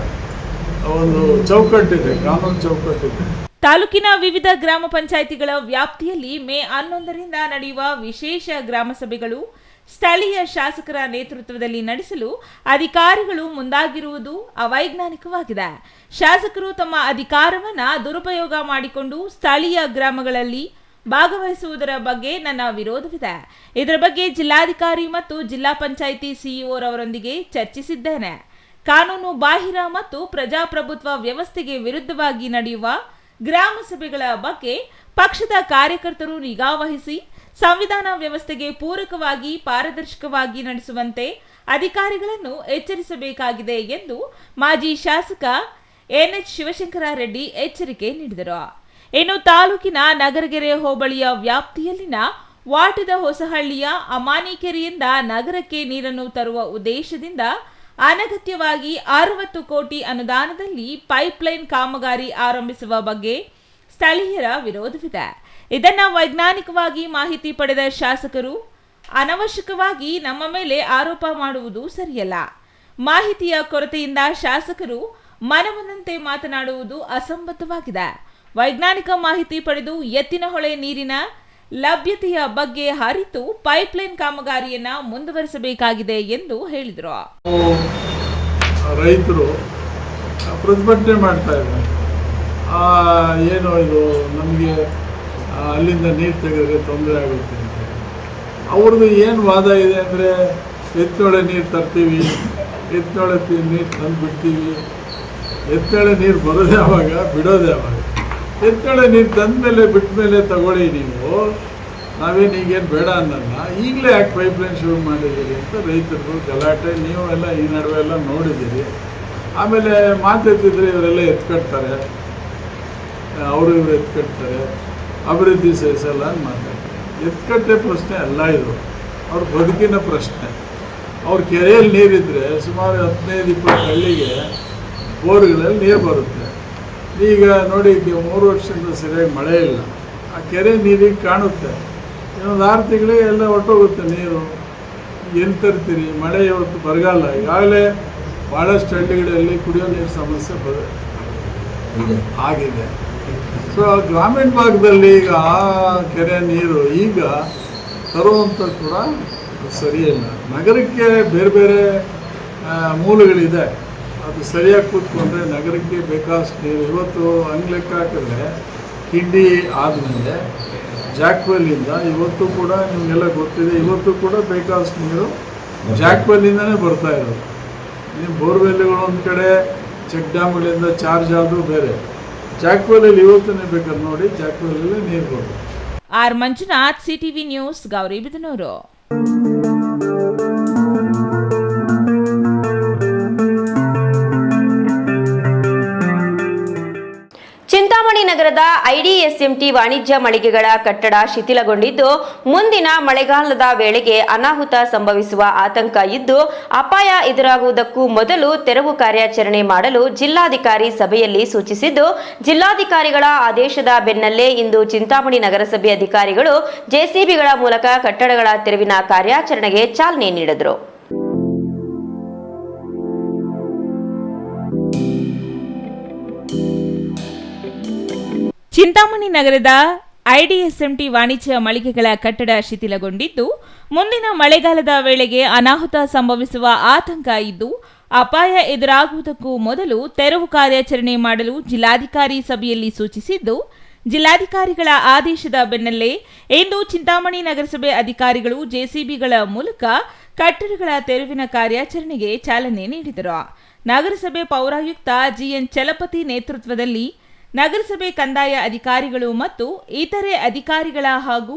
Speaker 6: ಒಂದು ಚೌಕಟ್ಟಿದೆ, ಕಾನೂನು ಚೌಕಟ್ಟಿದೆ.
Speaker 3: ತಾಲೂಕಿನ ವಿವಿಧ ಗ್ರಾಮ ಪಂಚಾಯಿತಿಗಳ ವ್ಯಾಪ್ತಿಯಲ್ಲಿ ಮೇ 11ರಿಂದ ನಡೆಯುವ ವಿಶೇಷ ಗ್ರಾಮ ಸಭೆಗಳು ಸ್ಥಳೀಯ ಶಾಸಕರ ನೇತೃತ್ವದಲ್ಲಿ ನಡೆಸಲು ಅಧಿಕಾರಿಗಳು ಮುಂದಾಗಿರುವುದು ಅವೈಜ್ಞಾನಿಕವಾಗಿದೆ. ಶಾಸಕರು ತಮ್ಮ ಅಧಿಕಾರವನ್ನ ದುರುಪಯೋಗ ಮಾಡಿಕೊಂಡು ಸ್ಥಳೀಯ ಗ್ರಾಮಗಳಲ್ಲಿ ಭಾಗವಹಿಸುವುದರ ಬಗ್ಗೆ ನನ್ನ ವಿರೋಧವಿದೆ. ಇದರ ಬಗ್ಗೆ ಜಿಲ್ಲಾಧಿಕಾರಿ ಮತ್ತು ಜಿಲ್ಲಾ ಪಂಚಾಯಿತಿ CEO ರವರೊಂದಿಗೆ ಚರ್ಚಿಸಿದ್ದೇನೆ. ಕಾನೂನು ಬಾಹಿರ ಮತ್ತು ಪ್ರಜಾಪ್ರಭುತ್ವ ವ್ಯವಸ್ಥೆಗೆ ವಿರುದ್ಧವಾಗಿ ನಡೆಯುವ ಗ್ರಾಮ ಸಭೆಗಳ ಬಗ್ಗೆ ಪಕ್ಷದ ಕಾರ್ಯಕರ್ತರು ನಿಗಾ ವಹಿಸಿ ಸಂವಿಧಾನ ವ್ಯವಸ್ಥೆಗೆ ಪೂರಕವಾಗಿ ಪಾರದರ್ಶಕವಾಗಿ ನಡೆಸುವಂತೆ ಅಧಿಕಾರಿಗಳನ್ನು ಎಚ್ಚರಿಸಬೇಕಾಗಿದೆ ಎಂದು ಮಾಜಿ ಶಾಸಕ ಎನ್ಎಚ್ ಶಿವಶಂಕರ ರೆಡ್ಡಿ ಎಚ್ಚರಿಕೆ ನೀಡಿದರು. ಇನ್ನು ತಾಲೂಕಿನ ನಗರಗೆರೆ ಹೋಬಳಿಯ ವ್ಯಾಪ್ತಿಯಲ್ಲಿನ ವಾಟಿದ ಹೊಸಹಳ್ಳಿಯ ಅಮಾನಿಕೆರೆಯಿಂದ ನಗರಕ್ಕೆ ನೀರನ್ನು ತರುವ ಉದ್ದೇಶದಿಂದ ಅನಗತ್ಯವಾಗಿ 60 ಕೋಟಿ ಅನುದಾನದಲ್ಲಿ ಪೈಪ್ಲೈನ್ ಕಾಮಗಾರಿ ಆರಂಭಿಸುವ ಬಗ್ಗೆ ಸ್ಥಳೀಯರ ವಿರೋಧವಿದೆ. ಇದನ್ನು ವೈಜ್ಞಾನಿಕವಾಗಿ ಮಾಹಿತಿ ಪಡೆದ ಶಾಸಕರು ಅನವಶ್ಯಕವಾಗಿ ನಮ್ಮ ಮೇಲೆ ಆರೋಪ ಮಾಡುವುದು ಸರಿಯಲ್ಲ. ಮಾಹಿತಿಯ ಕೊರತೆಯಿಂದ ಶಾಸಕರು ಮನಬಂದಂತೆ ಮಾತನಾಡುವುದು ಅಸಂಬದ್ಧವಾಗಿದೆ. ವೈಜ್ಞಾನಿಕ ಮಾಹಿತಿ ಪಡೆದು ಎತ್ತಿನಹೊಳೆ ನೀರಿನ ಲಭ್ಯತೆಯ ಬಗ್ಗೆ ಅರಿತು ಪೈಪ್ಲೈನ್ ಕಾಮಗಾರಿಯನ್ನ ಮುಂದುವರಿಸಬೇಕಾಗಿದೆ ಎಂದು ಹೇಳಿದರು.
Speaker 6: ರೈತರು ಪ್ರತಿಭಟನೆ ಮಾಡ್ತಾ ಇದ್ದಾರೆ. ಏನೋ ಇದು ನಮಗೆ ಅಲ್ಲಿಂದ ನೀರು ತೆಗೆದ್ರೆ ತೊಂದರೆ ಆಗುತ್ತೆ ಅಂತ. ಅವ್ರದ್ದು ಏನು ವಾದ ಇದೆ ಅಂದರೆ ಎತ್ತಿನೊಳೆ ನೀರು ತರ್ತೀವಿ, ಎತ್ತೊಳೆ ನೀರು ತಂದು ಬಿಡ್ತೀವಿ. ಎತ್ತೊಳೆ ನೀರು ಬರೋದು ಯಾವಾಗ, ಬಿಡೋದು ಯಾವಾಗ? ಎತ್ತೊಳೆ ನೀರು ತಂದಮೇಲೆ ಬಿಟ್ಟ ಮೇಲೆ ತಗೊಳ್ಳಿ ನೀವು, ನಾವೇನು ಈಗೇನು ಬೇಡ ಅನ್ನಲ್ಲ. ಈಗಲೇ ಯಾಕೆ ಪೈಪ್ಲೈನ್ ಶುರು ಮಾಡಿದ್ದೀರಿ ಅಂತ ರೈತರು ಗಲಾಟೆ, ನೀವು ಎಲ್ಲ ಈ ನಡುವೆ ಎಲ್ಲ ನೋಡಿದ್ದೀರಿ. ಆಮೇಲೆ ಮಾತೆತ್ತಿದ್ರೆ ಇವರೆಲ್ಲ ಎತ್ಕಟ್ತಾರೆ, ಅವರು ಇವರು ಎತ್ಕಟ್ತಾರೆ, ಅಭಿವೃದ್ಧಿ ಸಹಿಸಲ್ಲ ಅಂತ ಮಾತಾಡ್ತಾರೆ. ಎತ್ಕಟ್ಟೆ ಪ್ರಶ್ನೆ ಅಲ್ಲ ಇದು, ಅವ್ರ ಬದುಕಿನ ಪ್ರಶ್ನೆ. ಅವ್ರ ಕೆರೆಯಲ್ಲಿ ನೀರಿದ್ದರೆ ಸುಮಾರು 15-20 ಹಳ್ಳಿಗೆ ಬೋರ್ಗಳಲ್ಲಿ ನೀರು ಬರುತ್ತೆ. ಈಗ ನೋಡಿ, 3 ವರ್ಷದಿಂದ ಸರಿಯಾಗಿ ಮಳೆ ಇಲ್ಲ, ಆ ಕೆರೆ ನೀರಿಗೆ ಕಾಣುತ್ತೆ. ಇನ್ನೊಂದು 6 ತಿಂಗಳಿಗೆ ಎಲ್ಲ ಹೊರಟೋಗುತ್ತೆ ನೀರು. ಎಲ್ಲಿ ತರ್ತೀರಿ? ಮಳೆ ಇವತ್ತು ಬರಗಾಲ, ಈಗಾಗಲೇ ಭಾಳಷ್ಟು ಹಳ್ಳಿಗಳಲ್ಲಿ ಕುಡಿಯೋ ನೀರು ಸಮಸ್ಯೆ ಆಗಿದೆ. ಸೊ ಗ್ರಾಮೀಣ ಭಾಗದಲ್ಲಿ ಈಗ ಆ ಕೆರೆ ನೀರು ಈಗ ತರುವಂಥ ಕೂಡ ಸರಿಯಿಲ್ಲ. ನಗರಕ್ಕೆ ಬೇರೆ ಬೇರೆ ಮೂಲಗಳಿದೆ, ಅದು ಸರಿಯಾಗಿ ಕೂತ್ಕೊಂಡ್ರೆ ನಗರಕ್ಕೆ ಬೇಕಾದಷ್ಟು ನೀರು. ಇವತ್ತು ಹಂಗೆ ಲೆಕ್ಕ ಹಾಕಿದ್ರೆ ಕಿಂಡಿ ಆದಮೇಲೆ ಜಾಕ್ವೆಲ್ಲಿಂದ ಇವತ್ತು ಕೂಡ ನಿಮಗೆಲ್ಲ ಗೊತ್ತಿದೆ, ಇವತ್ತು ಕೂಡ ಬೇಕಾದಷ್ಟು ನೀರು ಜಾಕ್ವೆಲ್ಲಿಂದನೇ ಬರ್ತಾ ಇರೋದು. ನೀವು ಬೋರ್ವೆಲ್ಗಳು ಒಂದು ಕಡೆ, ಚೆಕ್ ಡ್ಯಾಮ್ಗಳಿಂದ ಚಾರ್ಜ್ ಆದರೂ ಬೇರೆ. ಜಾಕ್ವೆಲ್ಲಲ್ಲಿ ಇವತ್ತೇ ಬೇಕಾದ್ರೆ ನೋಡಿ, ಜಾಕ್ವೆಲ್ಲಲ್ಲೇ ನೀರು ಬರುತ್ತೆ.
Speaker 3: R Manjunath, CTV news, Gauribidanur.
Speaker 2: Chintamani ನಗರದ ಐಡಿಎಸ್ಎಂಟಿ ವಾಣಿಜ್ಯ ಮಳಿಗೆಗಳ ಕಟ್ಟಡ ಶಿಥಿಲಗೊಂಡಿದ್ದು, ಮುಂದಿನ ಮಳೆಗಾಲದ ವೇಳೆಗೆ ಅನಾಹುತ ಸಂಭವಿಸುವ ಆತಂಕ ಇದ್ದು, ಅಪಾಯ ಎದುರಾಗುವುದಕ್ಕೂ ಮೊದಲು ತೆರವು ಕಾರ್ಯಾಚರಣೆ ಮಾಡಲು ಜಿಲ್ಲಾಧಿಕಾರಿ ಸಭೆಯಲ್ಲಿ ಸೂಚಿಸಿದ್ದು, ಜಿಲ್ಲಾಧಿಕಾರಿಗಳ ಆದೇಶದ ಬೆನ್ನಲ್ಲೇ ಇಂದು ಚಿಂತಾಮಣಿ ನಗರಸಭೆ ಅಧಿಕಾರಿಗಳು ಜೆಸಿಬಿಗಳ ಮೂಲಕ ಕಟ್ಟಡಗಳ ತೆರವಿನ ಕಾರ್ಯಾಚರಣೆಗೆ ಚಾಲನೆ ನೀಡಿದರು.
Speaker 3: ಚಿಂತಾಮಣಿ ನಗರದ ಐಡಿಎಸ್ಎಂಟಿ ವಾಣಿಜ್ಯ ಮಳಿಗೆಗಳ ಕಟ್ಟಡ ಶಿಥಿಲಗೊಂಡಿದ್ದು, ಮುಂದಿನ ಮಳೆಗಾಲದ ವೇಳೆಗೆ ಅನಾಹುತ ಸಂಭವಿಸುವ ಆತಂಕ ಇದ್ದು, ಅಪಾಯ ಎದುರಾಗುವುದಕ್ಕೂ ಮೊದಲು ತೆರವು ಕಾರ್ಯಾಚರಣೆ ಮಾಡಲು ಜಿಲ್ಲಾಧಿಕಾರಿ ಸಭೆಯಲ್ಲಿ ಸೂಚಿಸಿದ್ದು, ಜಿಲ್ಲಾಧಿಕಾರಿಗಳ ಆದೇಶದ ಬೆನ್ನಲ್ಲೇ ಇಂದು ಚಿಂತಾಮಣಿ ನಗರಸಭೆ ಅಧಿಕಾರಿಗಳು ಜೆಸಿಬಿಗಳ ಮೂಲಕ ಕಟ್ಟಡಗಳ ತೆರವಿನ ಕಾರ್ಯಾಚರಣೆಗೆ ಚಾಲನೆ ನೀಡಿದರು. ನಗರಸಭೆ ಪೌರಾಯುಕ್ತ ಜಿಎನ್ ಚಲಪತಿ ನೇತೃತ್ವದಲ್ಲಿ ನಗರಸಭೆ ಕಂದಾಯ ಅಧಿಕಾರಿಗಳು ಮತ್ತು ಇತರೆ ಅಧಿಕಾರಿಗಳ ಹಾಗೂ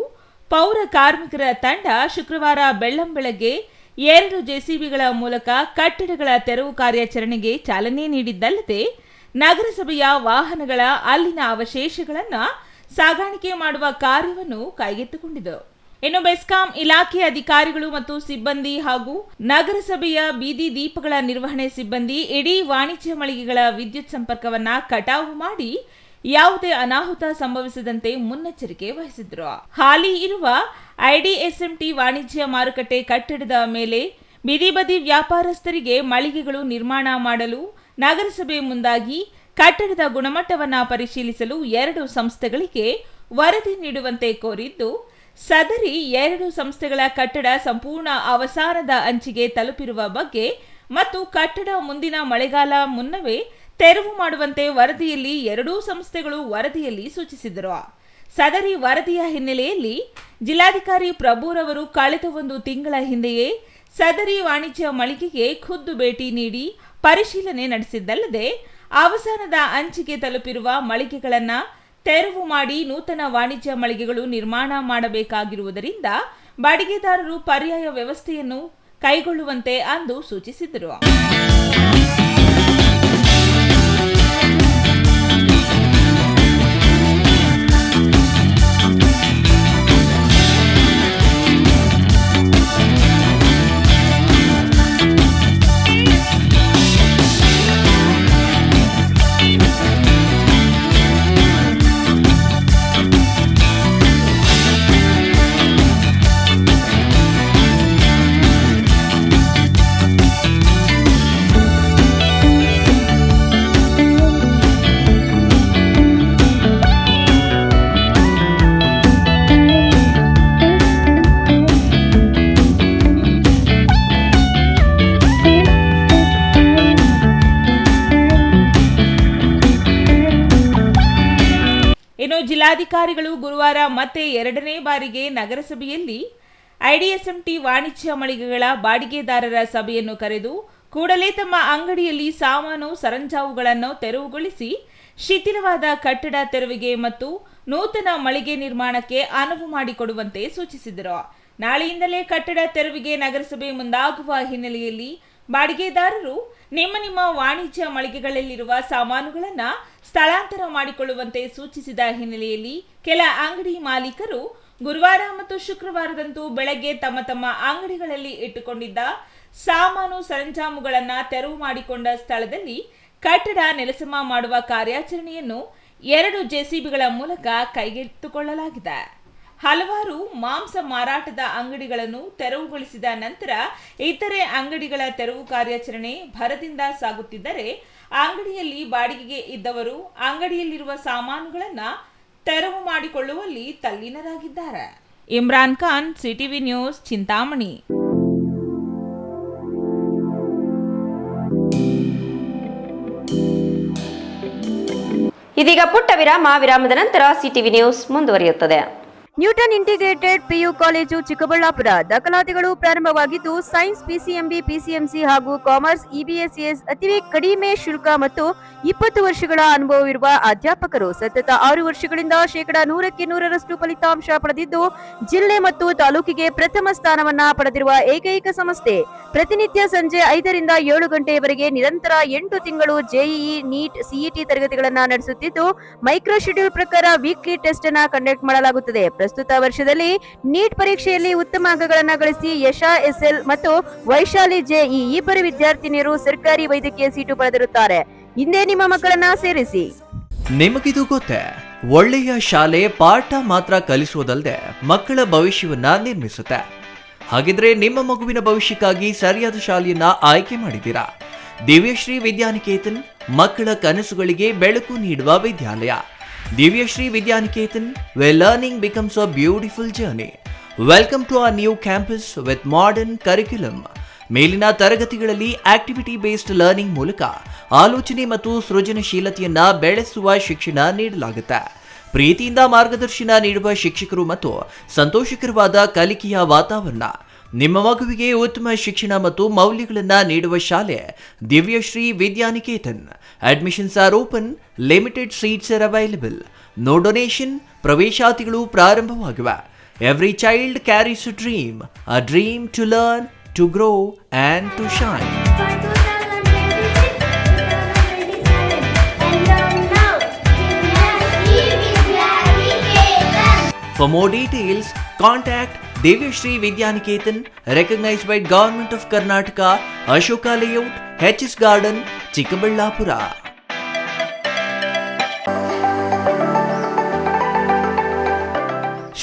Speaker 3: ಪೌರ ಕಾರ್ಮಿಕರ ತಂಡ ಶುಕ್ರವಾರ ಬೆಳ್ಳಂಬೆಳಗ್ಗೆ 2 ಜೆಸಿಬಿಗಳ ಮೂಲಕ ಕಟ್ಟಡಗಳ ತೆರವು ಕಾರ್ಯಾಚರಣೆಗೆ ಚಾಲನೆ ನೀಡಿದ್ದಲ್ಲದೆ, ನಗರಸಭೆಯ ವಾಹನಗಳ ಅಲ್ಲಿನ ಅವಶೇಷಗಳನ್ನು ಸಾಗಾಣಿಕೆ ಮಾಡುವ ಕಾರ್ಯವನ್ನು ಕೈಗೆತ್ತಿಕೊಂಡಿದೆ. ಇನ್ನು ಬೆಸ್ಕಾಂ ಇಲಾಖೆ ಅಧಿಕಾರಿಗಳು ಮತ್ತು ಸಿಬ್ಬಂದಿ ಹಾಗೂ ನಗರಸಭೆಯ ಬೀದಿ ದೀಪಗಳ ನಿರ್ವಹಣೆ ಸಿಬ್ಬಂದಿ ಇಡೀ ವಾಣಿಜ್ಯ ಮಳಿಗೆಗಳ ವಿದ್ಯುತ್ ಸಂಪರ್ಕವನ್ನ ಕಟಾವು ಮಾಡಿ ಯಾವುದೇ ಅನಾಹುತ ಸಂಭವಿಸದಂತೆ ಮುನ್ನೆಚ್ಚರಿಕೆ ವಹಿಸಿದ್ರು. ಹಾಲಿ ಇರುವ ಐಡಿಎಸ್ಎಂಟಿ ವಾಣಿಜ್ಯ ಮಾರುಕಟ್ಟೆ ಕಟ್ಟಡದ ಮೇಲೆ ಬೀದಿ ಬದಿ ವ್ಯಾಪಾರಸ್ಥರಿಗೆ ಮಳಿಗೆಗಳು ನಿರ್ಮಾಣ ಮಾಡಲು ನಗರಸಭೆ ಮುಂದಾಗಿ ಕಟ್ಟಡದ ಗುಣಮಟ್ಟವನ್ನ ಪರಿಶೀಲಿಸಲು 2 ಸಂಸ್ಥೆಗಳಿಗೆ ವರದಿ ನೀಡುವಂತೆ ಕೋರಿದ್ದು, ಸದರಿ 2 ಸಂಸ್ಥೆಗಳ ಕಟ್ಟಡ ಸಂಪೂರ್ಣ ಅವಸಾನದ ಅಂಚಿಗೆ ತಲುಪಿರುವ ಬಗ್ಗೆ ಮತ್ತು ಕಟ್ಟಡ ಮುಂದಿನ ಮಳೆಗಾಲ ಮುನ್ನವೇ ತೆರವು ಮಾಡುವಂತೆ ವರದಿಯಲ್ಲಿ 2 ಸಂಸ್ಥೆಗಳು ವರದಿಯಲ್ಲಿ ಸೂಚಿಸಿದರು. ಸದರಿ ವರದಿಯ ಹಿನ್ನೆಲೆಯಲ್ಲಿ ಜಿಲ್ಲಾಧಿಕಾರಿ ಪ್ರಭುರವರು ಕಳೆದ 1 ತಿಂಗಳ ಹಿಂದೆಯೇ ಸದರಿ ವಾಣಿಜ್ಯ ಮಳಿಗೆಗೆ ಖುದ್ದು ಭೇಟಿ ನೀಡಿ ಪರಿಶೀಲನೆ ನಡೆಸಿದ್ದಲ್ಲದೆ, ಅವಸಾನದ ಅಂಚಿಗೆ ತಲುಪಿರುವ ಮಳಿಗೆಗಳನ್ನು ತೆರವು ಮಾಡಿ ನೂತನ ವಾಣಿಜ್ಯ ಮಳಿಗೆಗಳು ನಿರ್ಮಾಣ ಮಾಡಬೇಕಾಗಿರುವುದರಿಂದ ಬಾಡಿಗೆದಾರರು ಪರ್ಯಾಯ ವ್ಯವಸ್ಥೆಯನ್ನು ಕೈಗೊಳ್ಳುವಂತೆ ಅಂದು ಸೂಚಿಸಿದರು. ಜಿಲ್ಲಾಧಿಕಾರಿಗಳು ಗುರುವಾರ ಮತ್ತೆ 2ನೇ ಬಾರಿಗೆ ನಗರಸಭೆಯಲ್ಲಿ ಐಡಿಎಸ್ಎಂಟಿ ವಾಣಿಜ್ಯ ಮಳಿಗೆಗಳ ಬಾಡಿಗೆದಾರರ ಸಭೆಯನ್ನು ಕರೆದು ಕೂಡಲೇ ತಮ್ಮ ಅಂಗಡಿಯಲ್ಲಿ ಸಾಮಾನು ಸರಂಜಾಮುಗಳನ್ನು ತೆರವುಗೊಳಿಸಿ ಶಿಥಿಲವಾದ ಕಟ್ಟಡ ತೆರವಿಗೆ ಮತ್ತು ನೂತನ ಮಳಿಗೆ ನಿರ್ಮಾಣಕ್ಕೆ ಅನುವು ಮಾಡಿಕೊಡುವಂತೆ ಸೂಚಿಸಿದರು. ನಾಳೆಯಿಂದಲೇ ಕಟ್ಟಡ ತೆರವಿಗೆ ನಗರಸಭೆ ಮುಂದಾಗುವ ಹಿನ್ನೆಲೆಯಲ್ಲಿ ಬಾಡಿಗೆದಾರರು ನಿಮ್ಮ ವಾಣಿಜ್ಯ ಮಳಿಗೆಗಳಲ್ಲಿರುವ ಸಾಮಾನುಗಳನ್ನು ಸ್ಥಳಾಂತರ ಮಾಡಿಕೊಳ್ಳುವಂತೆ ಸೂಚಿಸಿದ ಹಿನ್ನೆಲೆಯಲ್ಲಿ ಕೆಲ ಅಂಗಡಿ ಮಾಲೀಕರು ಗುರುವಾರ ಮತ್ತು ಶುಕ್ರವಾರದಂದು ಬೆಳಗ್ಗೆ ತಮ್ಮ ಅಂಗಡಿಗಳಲ್ಲಿ ಇಟ್ಟುಕೊಂಡಿದ್ದ ಸಾಮಾನು ಸರಂಜಾಮುಗಳನ್ನು ತೆರವು ಮಾಡಿಕೊಂಡ ಸ್ಥಳದಲ್ಲಿ ಕಟ್ಟಡ ನೆಲಸಮ ಮಾಡುವ ಕಾರ್ಯಾಚರಣೆಯನ್ನು 2 ಜೆಸಿಬಿಗಳ ಮೂಲಕ ಕೈಗೆತ್ತಿಕೊಳ್ಳಲಾಗಿದೆ. ಹಲವಾರು ಮಾಂಸ ಮಾರಾಟದ ಅಂಗಡಿಗಳನ್ನು ತೆರವುಗೊಳಿಸಿದ ನಂತರ ಇತರೆ ಅಂಗಡಿಗಳ ತೆರವು ಕಾರ್ಯಾಚರಣೆ ಭರದಿಂದ ಸಾಗುತ್ತಿದ್ದರೆ ಅಂಗಡಿಯಲ್ಲಿ ಬಾಡಿಗೆಗೆ ಇದ್ದವರು ಅಂಗಡಿಯಲ್ಲಿರುವ ಸಾಮಾನುಗಳನ್ನು ತೆರವು ಮಾಡಿಕೊಳ್ಳುವಲ್ಲಿ ತಲ್ಲೀನರಾಗಿದ್ದಾರೆ. Imran Khan, CTV news, Chintamani.
Speaker 2: ಇದೀಗ ಪುಟ್ಟ ವಿರಾಮದ ನಂತರ ಸಿಟಿವಿ ನ್ಯೂಸ್ ಮುಂದುವರಿಯುತ್ತದೆ.
Speaker 7: Newton integrated PU college Chikkaballapur ದಾಖಲಾತಿಗಳು ಪ್ರಾರಂಭವಾಗಿದ್ದು ಸೈನ್ಸ್, ಪಿಸಿಎಂಬಿ, ಪಿಸಿಎಂಸಿ ಹಾಗೂ ಕಾಮರ್ಸ್, ಇಬಿಎಸ್ಎಸ್ ಅತಿ ಕಡಿಮೆ ಶುಲ್ಕ ಮತ್ತು 20 ವರ್ಷಗಳ ಅನುಭವವಿರುವ ಅಧ್ಯಾಪಕರು ಸತತ 6 ವರ್ಷಗಳಿಂದ 100% ಫಲಿತಾಂಶ ಪಡೆದಿದ್ದು ಜಿಲ್ಲೆ ಮತ್ತು ತಾಲೂಕಿಗೆ ಪ್ರಥಮ ಸ್ಥಾನವನ್ನ ಪಡೆದಿರುವ ಏಕೈಕ ಸಂಸ್ಥೆ. ಪ್ರತಿನಿತ್ಯ ಸಂಜೆ 5 ರಿಂದ 7 ಗಂಟೆಯವರೆಗೆ ನಿರಂತರ 8 ತಿಂಗಳು ಜೆಇಇ, ನೀಟ್, ಸಿಇಟಿ ತರಗತಿಗಳನ್ನು ನಡೆಸುತ್ತಿದ್ದು ಮೈಕ್ರೋ ಶೆಡ್ಯೂಲ್ ಪ್ರಕಾರ ವೀಕ್ಲಿ ಟೆಸ್ಟ್ ಅನ್ನು ಕಂಡಕ್ಟ್ ಮಾಡಲಾಗುತ್ತದೆ. ಪ್ರಸ್ತುತ ವರ್ಷದಲ್ಲಿ ನೀಟ್ ಪರೀಕ್ಷೆಯಲ್ಲಿ ಉತ್ತಮ ಅಂಕಗಳನ್ನು ಗಳಿಸಿ ಯಶಾ ಎಸ್ಎಲ್ ಮತ್ತು ವೈಶಾಲಿ ಜೆಇ ಇಬ್ಬರು ವಿದ್ಯಾರ್ಥಿನಿಯರು ಸರ್ಕಾರಿ ವೈದ್ಯಕೀಯ ಸೀಟು ಪಡೆದಿರುತ್ತಾರೆ. ಹಿಂದೆ ನಿಮ್ಮ ಮಕ್ಕಳನ್ನ ಸೇರಿಸಿ.
Speaker 8: ನಿಮಗಿದು ಗೊತ್ತೇ, ಒಳ್ಳೆಯ ಶಾಲೆ ಪಾಠ ಮಾತ್ರ ಕಲಿಸುವುದಲ್ಲದೆ ಮಕ್ಕಳ ಭವಿಷ್ಯವನ್ನ ನಿರ್ಮಿಸುತ್ತೆ. ಹಾಗಿದ್ರೆ ನಿಮ್ಮ ಮಗುವಿನ ಭವಿಷ್ಯಕ್ಕಾಗಿ ಸರಿಯಾದ ಶಾಲೆಯನ್ನ ಆಯ್ಕೆ ಮಾಡಿದ್ದೀರಾ? ದಿವ್ಯಶ್ರೀ ವಿದ್ಯಾನಿಕೇತನ್ ಮಕ್ಕಳ ಕನಸುಗಳಿಗೆ ಬೆಳಕು ನೀಡುವ ವಿದ್ಯಾಲಯ. Divyashree Vidyaniketan, where learning becomes a beautiful journey. Welcome to our new campus with modern curriculum. ಮೇಲಿನ ತರಗತಿಗಳಲ್ಲಿ ಆಕ್ಟಿವಿಟಿ ಬೇಸ್ಡ್ ಲರ್ನಿಂಗ್ ಮೂಲಕ ಆಲೋಚನೆ ಮತ್ತು ಸೃಜನಶೀಲತೆಯನ್ನ ಬೆಳೆಸುವ ಶಿಕ್ಷಣ ನೀಡಲಾಗುತ್ತೆ. ಪ್ರೀತಿಯಿಂದ ಮಾರ್ಗದರ್ಶನ ನೀಡುವ ಶಿಕ್ಷಕರು ಮತ್ತು ಸಂತೋಷಕರವಾದ ಕಲಿಕೆಯ ವಾತಾವರಣ. ನಿಮ್ಮ ಮಗುವಿಗೆ ಉತ್ತಮ ಶಿಕ್ಷಣ ಮತ್ತು ಮೌಲ್ಯಗಳನ್ನು ನೀಡುವ ಶಾಲೆ Divyashree Vidyaniketan. Admissions are open, limited seats are available. No donation. ಪ್ರವೇಶಾತಿಗಳು ಪ್ರಾರಂಭವಾಗಿವೆ. Every child carries a dream to learn, to grow and to shine. For more details, contact Divyashree Vidyaniketan, recognized by Government of Karnataka, Ashoka Layout, HS Garden, Chikkaballapura.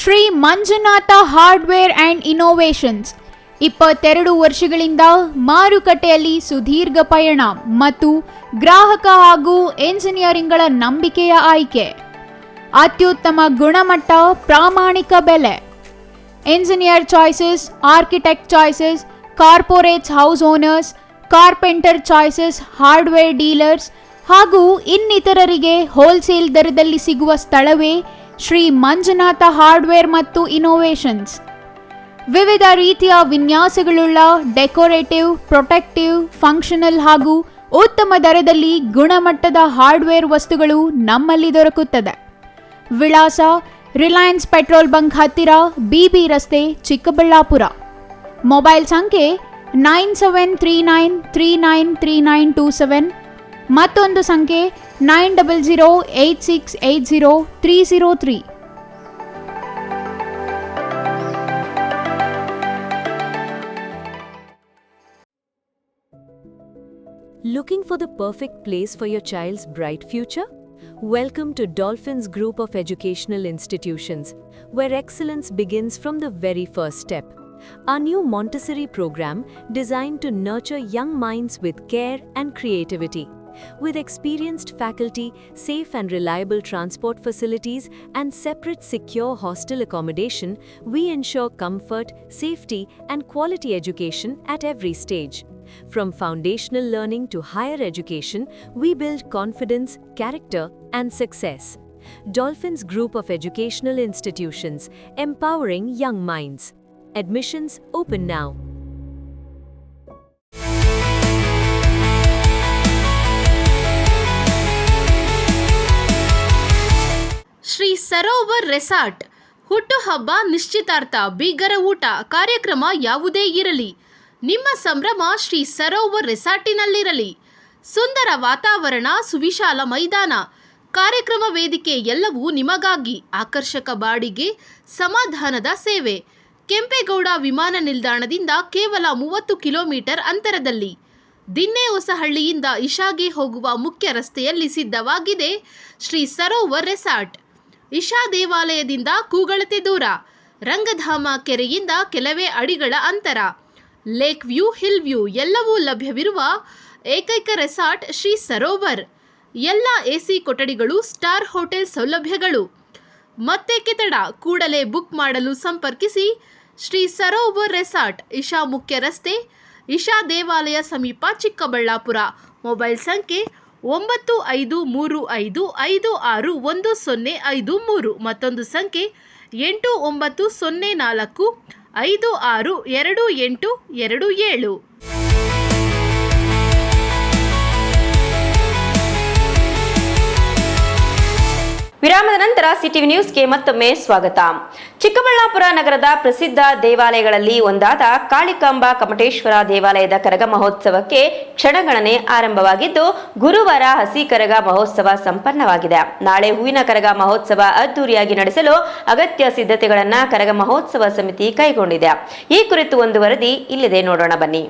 Speaker 1: Shri Manjunatha hardware and innovations 22 ವರ್ಷಗಳಿಂದ ಮಾರುಕಟ್ಟೆಯಲ್ಲಿ ಸುದೀರ್ಘ ಪಯಣ ಮತ್ತು ಗ್ರಾಹಕ ಹಾಗೂ ಎಂಜಿನಿಯರಿಂಗ್ಗಳ ನಂಬಿಕೆಯ ಆಯ್ಕೆ. ಅತ್ಯುತ್ತಮ ಗುಣಮಟ್ಟ, ಪ್ರಾಮಾಣಿಕ ಬೆಲೆ. Engineer choices, architect choices, corporates, house owners, carpenter choices, hardware dealers ಹಾಗೂ ಇನ್ನಿತರರಿಗೆ ಹೋಲ್ಸೇಲ್ ದರದಲ್ಲಿ ಸಿಗುವ ಸ್ಥಳವೇ ಶ್ರೀ ಮಂಜುನಾಥ ಹಾರ್ಡ್ವೇರ್ ಮತ್ತು ಇನ್ನೋವೇಷನ್ಸ್. ವಿವಿಧ ರೀತಿಯ ವಿನ್ಯಾಸಗಳುಳ್ಳ ಡೆಕೋರೇಟಿವ್, ಪ್ರೊಟೆಕ್ಟಿವ್, ಫಂಕ್ಷನಲ್ ಹಾಗೂ ಉತ್ತಮ ದರದಲ್ಲಿ ಗುಣಮಟ್ಟದ ಹಾರ್ಡ್ವೇರ್ ವಸ್ತುಗಳು ನಮ್ಮಲ್ಲಿ ದೊರಕುತ್ತದೆ. ವಿಳಾಸ: ರಿಲಯನ್ಸ್ ಪೆಟ್ರೋಲ್ ಬಂಕ್ ಹತ್ತಿರ, ಬಿಬಿ ರಸ್ತೆ, ಚಿಕ್ಕಬಳ್ಳಾಪುರ. ಮೊಬೈಲ್ ಸಂಖ್ಯೆ 9739393927. ಮತ್ತೊಂದು ಸಂಖ್ಯೆ 9008680303.
Speaker 7: Looking for the perfect place for your child's bright future? Welcome to Dolphins Group of Educational Institutions, where excellence begins from the very first step. Our new Montessori program designed to nurture young minds with care and creativity. With experienced faculty, safe and reliable transport facilities, and separate secure hostel accommodation, we ensure comfort, safety, and quality education at every stage. From foundational learning to higher education, we build confidence, character, and success. Dolphins Group of Educational Institutions, empowering young minds. Admissions open now.
Speaker 1: Shri Sarovar resort ಹುಟ್ಟುಹಬ್ಬ, ನಿಶ್ಚಿತಾರ್ಥ, ಬೀಗರ ಊಟ, ಕಾರ್ಯಕ್ರಮ ಯಾವುದೇ ಇರಲಿ, ನಿಮ್ಮ ಸಂಭ್ರಮ ಶ್ರೀ ಸರೋವರ್ ರೆಸಾರ್ಟಿನಲ್ಲಿರಲಿ. ಸುಂದರ ವಾತಾವರಣ, ಸುವಿಶಾಲ ಮೈದಾನ, ಕಾರ್ಯಕ್ರಮ ವೇದಿಕೆ ಎಲ್ಲವೂ ನಿಮಗಾಗಿ. ಆಕರ್ಷಕ ಬಾಡಿಗೆ, ಸಮಾಧಾನದ ಸೇವೆ. ಕೆಂಪೇಗೌಡ ವಿಮಾನ ನಿಲ್ದಾಣದಿಂದ ಕೇವಲ 30 ಕಿಲೋಮೀಟರ್ ಅಂತರದಲ್ಲಿ. ದಿನ್ನೆ ಹೊಸಹಳ್ಳಿಯಿಂದ ಇಶಾಗೆ ಹೋಗುವ ಮುಖ್ಯ ರಸ್ತೆಯಲ್ಲಿ ಸಿದ್ಧವಾಗಿದೆ ಶ್ರೀ ಸರೋವರ್ ರೆಸಾರ್ಟ್. ಇಶಾ ದೇವಾಲಯದಿಂದ ಕೂಗಳತೆ ದೂರ, ರಂಗಧಾಮ ಕೆರೆಯಿಂದ ಕೆಲವೇ ಅಡಿಗಳ ಅಂತರ, ಲೇಕ್ ವ್ಯೂ, ಹಿಲ್ ವ್ಯೂ ಎಲ್ಲವೂ ಲಭ್ಯವಿರುವ ಏಕೈಕ ರೆಸಾರ್ಟ್ ಶ್ರೀ ಸರೋವರ್. ಎಲ್ಲ ಎಸಿ ಕೊಠಡಿಗಳು, ಸ್ಟಾರ್ ಹೋಟೆಲ್ ಸೌಲಭ್ಯಗಳು. ಮತ್ತೇಕೆ ತಡ, ಕೂಡಲೇ ಬುಕ್ ಮಾಡಲು ಸಂಪರ್ಕಿಸಿ. ಶ್ರೀ ಸರೋವರ್ ರೆಸಾರ್ಟ್, ಇಶಾ ಮುಖ್ಯ ರಸ್ತೆ, ಇಶಾ ದೇವಾಲಯ ಸಮೀಪ, ಚಿಕ್ಕಬಳ್ಳಾಪುರ. ಮೊಬೈಲ್ ಸಂಖ್ಯೆ 9535561053. ಮತ್ತೊಂದು ಸಂಖ್ಯೆ 8904562827.
Speaker 2: ವಿರಾಮದ ನಂತರ ಸಿಟಿವಿ ನ್ಯೂಸ್ಗೆ ಮತ್ತೊಮ್ಮೆ ಸ್ವಾಗತ. ಚಿಕ್ಕಬಳ್ಳಾಪುರ ನಗರದ ಪ್ರಸಿದ್ಧ ದೇವಾಲಯಗಳಲ್ಲಿ ಒಂದಾದ ಕಾಳಿಕಾಂಬ ಕಮಟೇಶ್ವರ ದೇವಾಲಯದ ಕರಗ ಮಹೋತ್ಸವಕ್ಕೆ ಕ್ಷಣಗಣನೆ ಆರಂಭವಾಗಿದ್ದು, ಗುರುವಾರ ಹಸಿ ಕರಗ ಮಹೋತ್ಸವ ಸಂಪನ್ನವಾಗಿದೆ. ನಾಳೆ ಹೂವಿನ ಕರಗ ಮಹೋತ್ಸವ ಅದ್ದೂರಿಯಾಗಿ ನಡೆಸಲು ಅಗತ್ಯ ಸಿದ್ಧತೆಗಳನ್ನು ಕರಗ ಮಹೋತ್ಸವ ಸಮಿತಿ ಕೈಗೊಂಡಿದೆ. ಈ ಕುರಿತು ಒಂದು ವರದಿ ಇಲ್ಲಿದೆ, ನೋಡೋಣ ಬನ್ನಿ.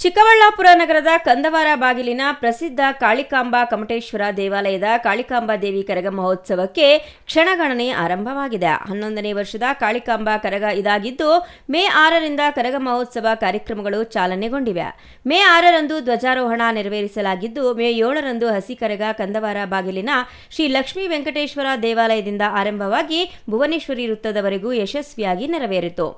Speaker 2: ಚಿಕ್ಕಬಳ್ಳಾಪುರ ನಗರದ ಕಂದವಾರ ಬಾಗಿಲಿನ ಪ್ರಸಿದ್ಧ ಕಾಳಿಕಾಂಬ ಕಮಟೇಶ್ವರ ದೇವಾಲಯದ ಕಾಳಿಕಾಂಬಾ ದೇವಿ ಕರಗ ಮಹೋತ್ಸವಕ್ಕೆ ಕ್ಷಣಗಣನೆ ಆರಂಭವಾಗಿದೆ. 11ನೇ ವರ್ಷದ ಕಾಳಿಕಾಂಬಾ ಕರಗ ಇದಾಗಿದ್ದು, ಮೇ 6ರಿಂದ ಕರಗ ಮಹೋತ್ಸವ ಕಾರ್ಯಕ್ರಮಗಳು ಚಾಲನೆಗೊಂಡಿವೆ. ಮೇ 6ರಂದು ಧ್ವಜಾರೋಹಣ ನೆರವೇರಿಸಲಾಗಿದ್ದು, ಮೇ 7ರಂದು ಹಸಿ ಕರಗ ಕಂದವಾರ ಬಾಗಿಲಿನ ಶ್ರೀ ಲಕ್ಷ್ಮೀ ವೆಂಕಟೇಶ್ವರ ದೇವಾಲಯದಿಂದ ಆರಂಭವಾಗಿ ಭುವನೇಶ್ವರಿ ವೃತ್ತದವರೆಗೂ ಯಶಸ್ವಿಯಾಗಿ ನೆರವೇರಿತು.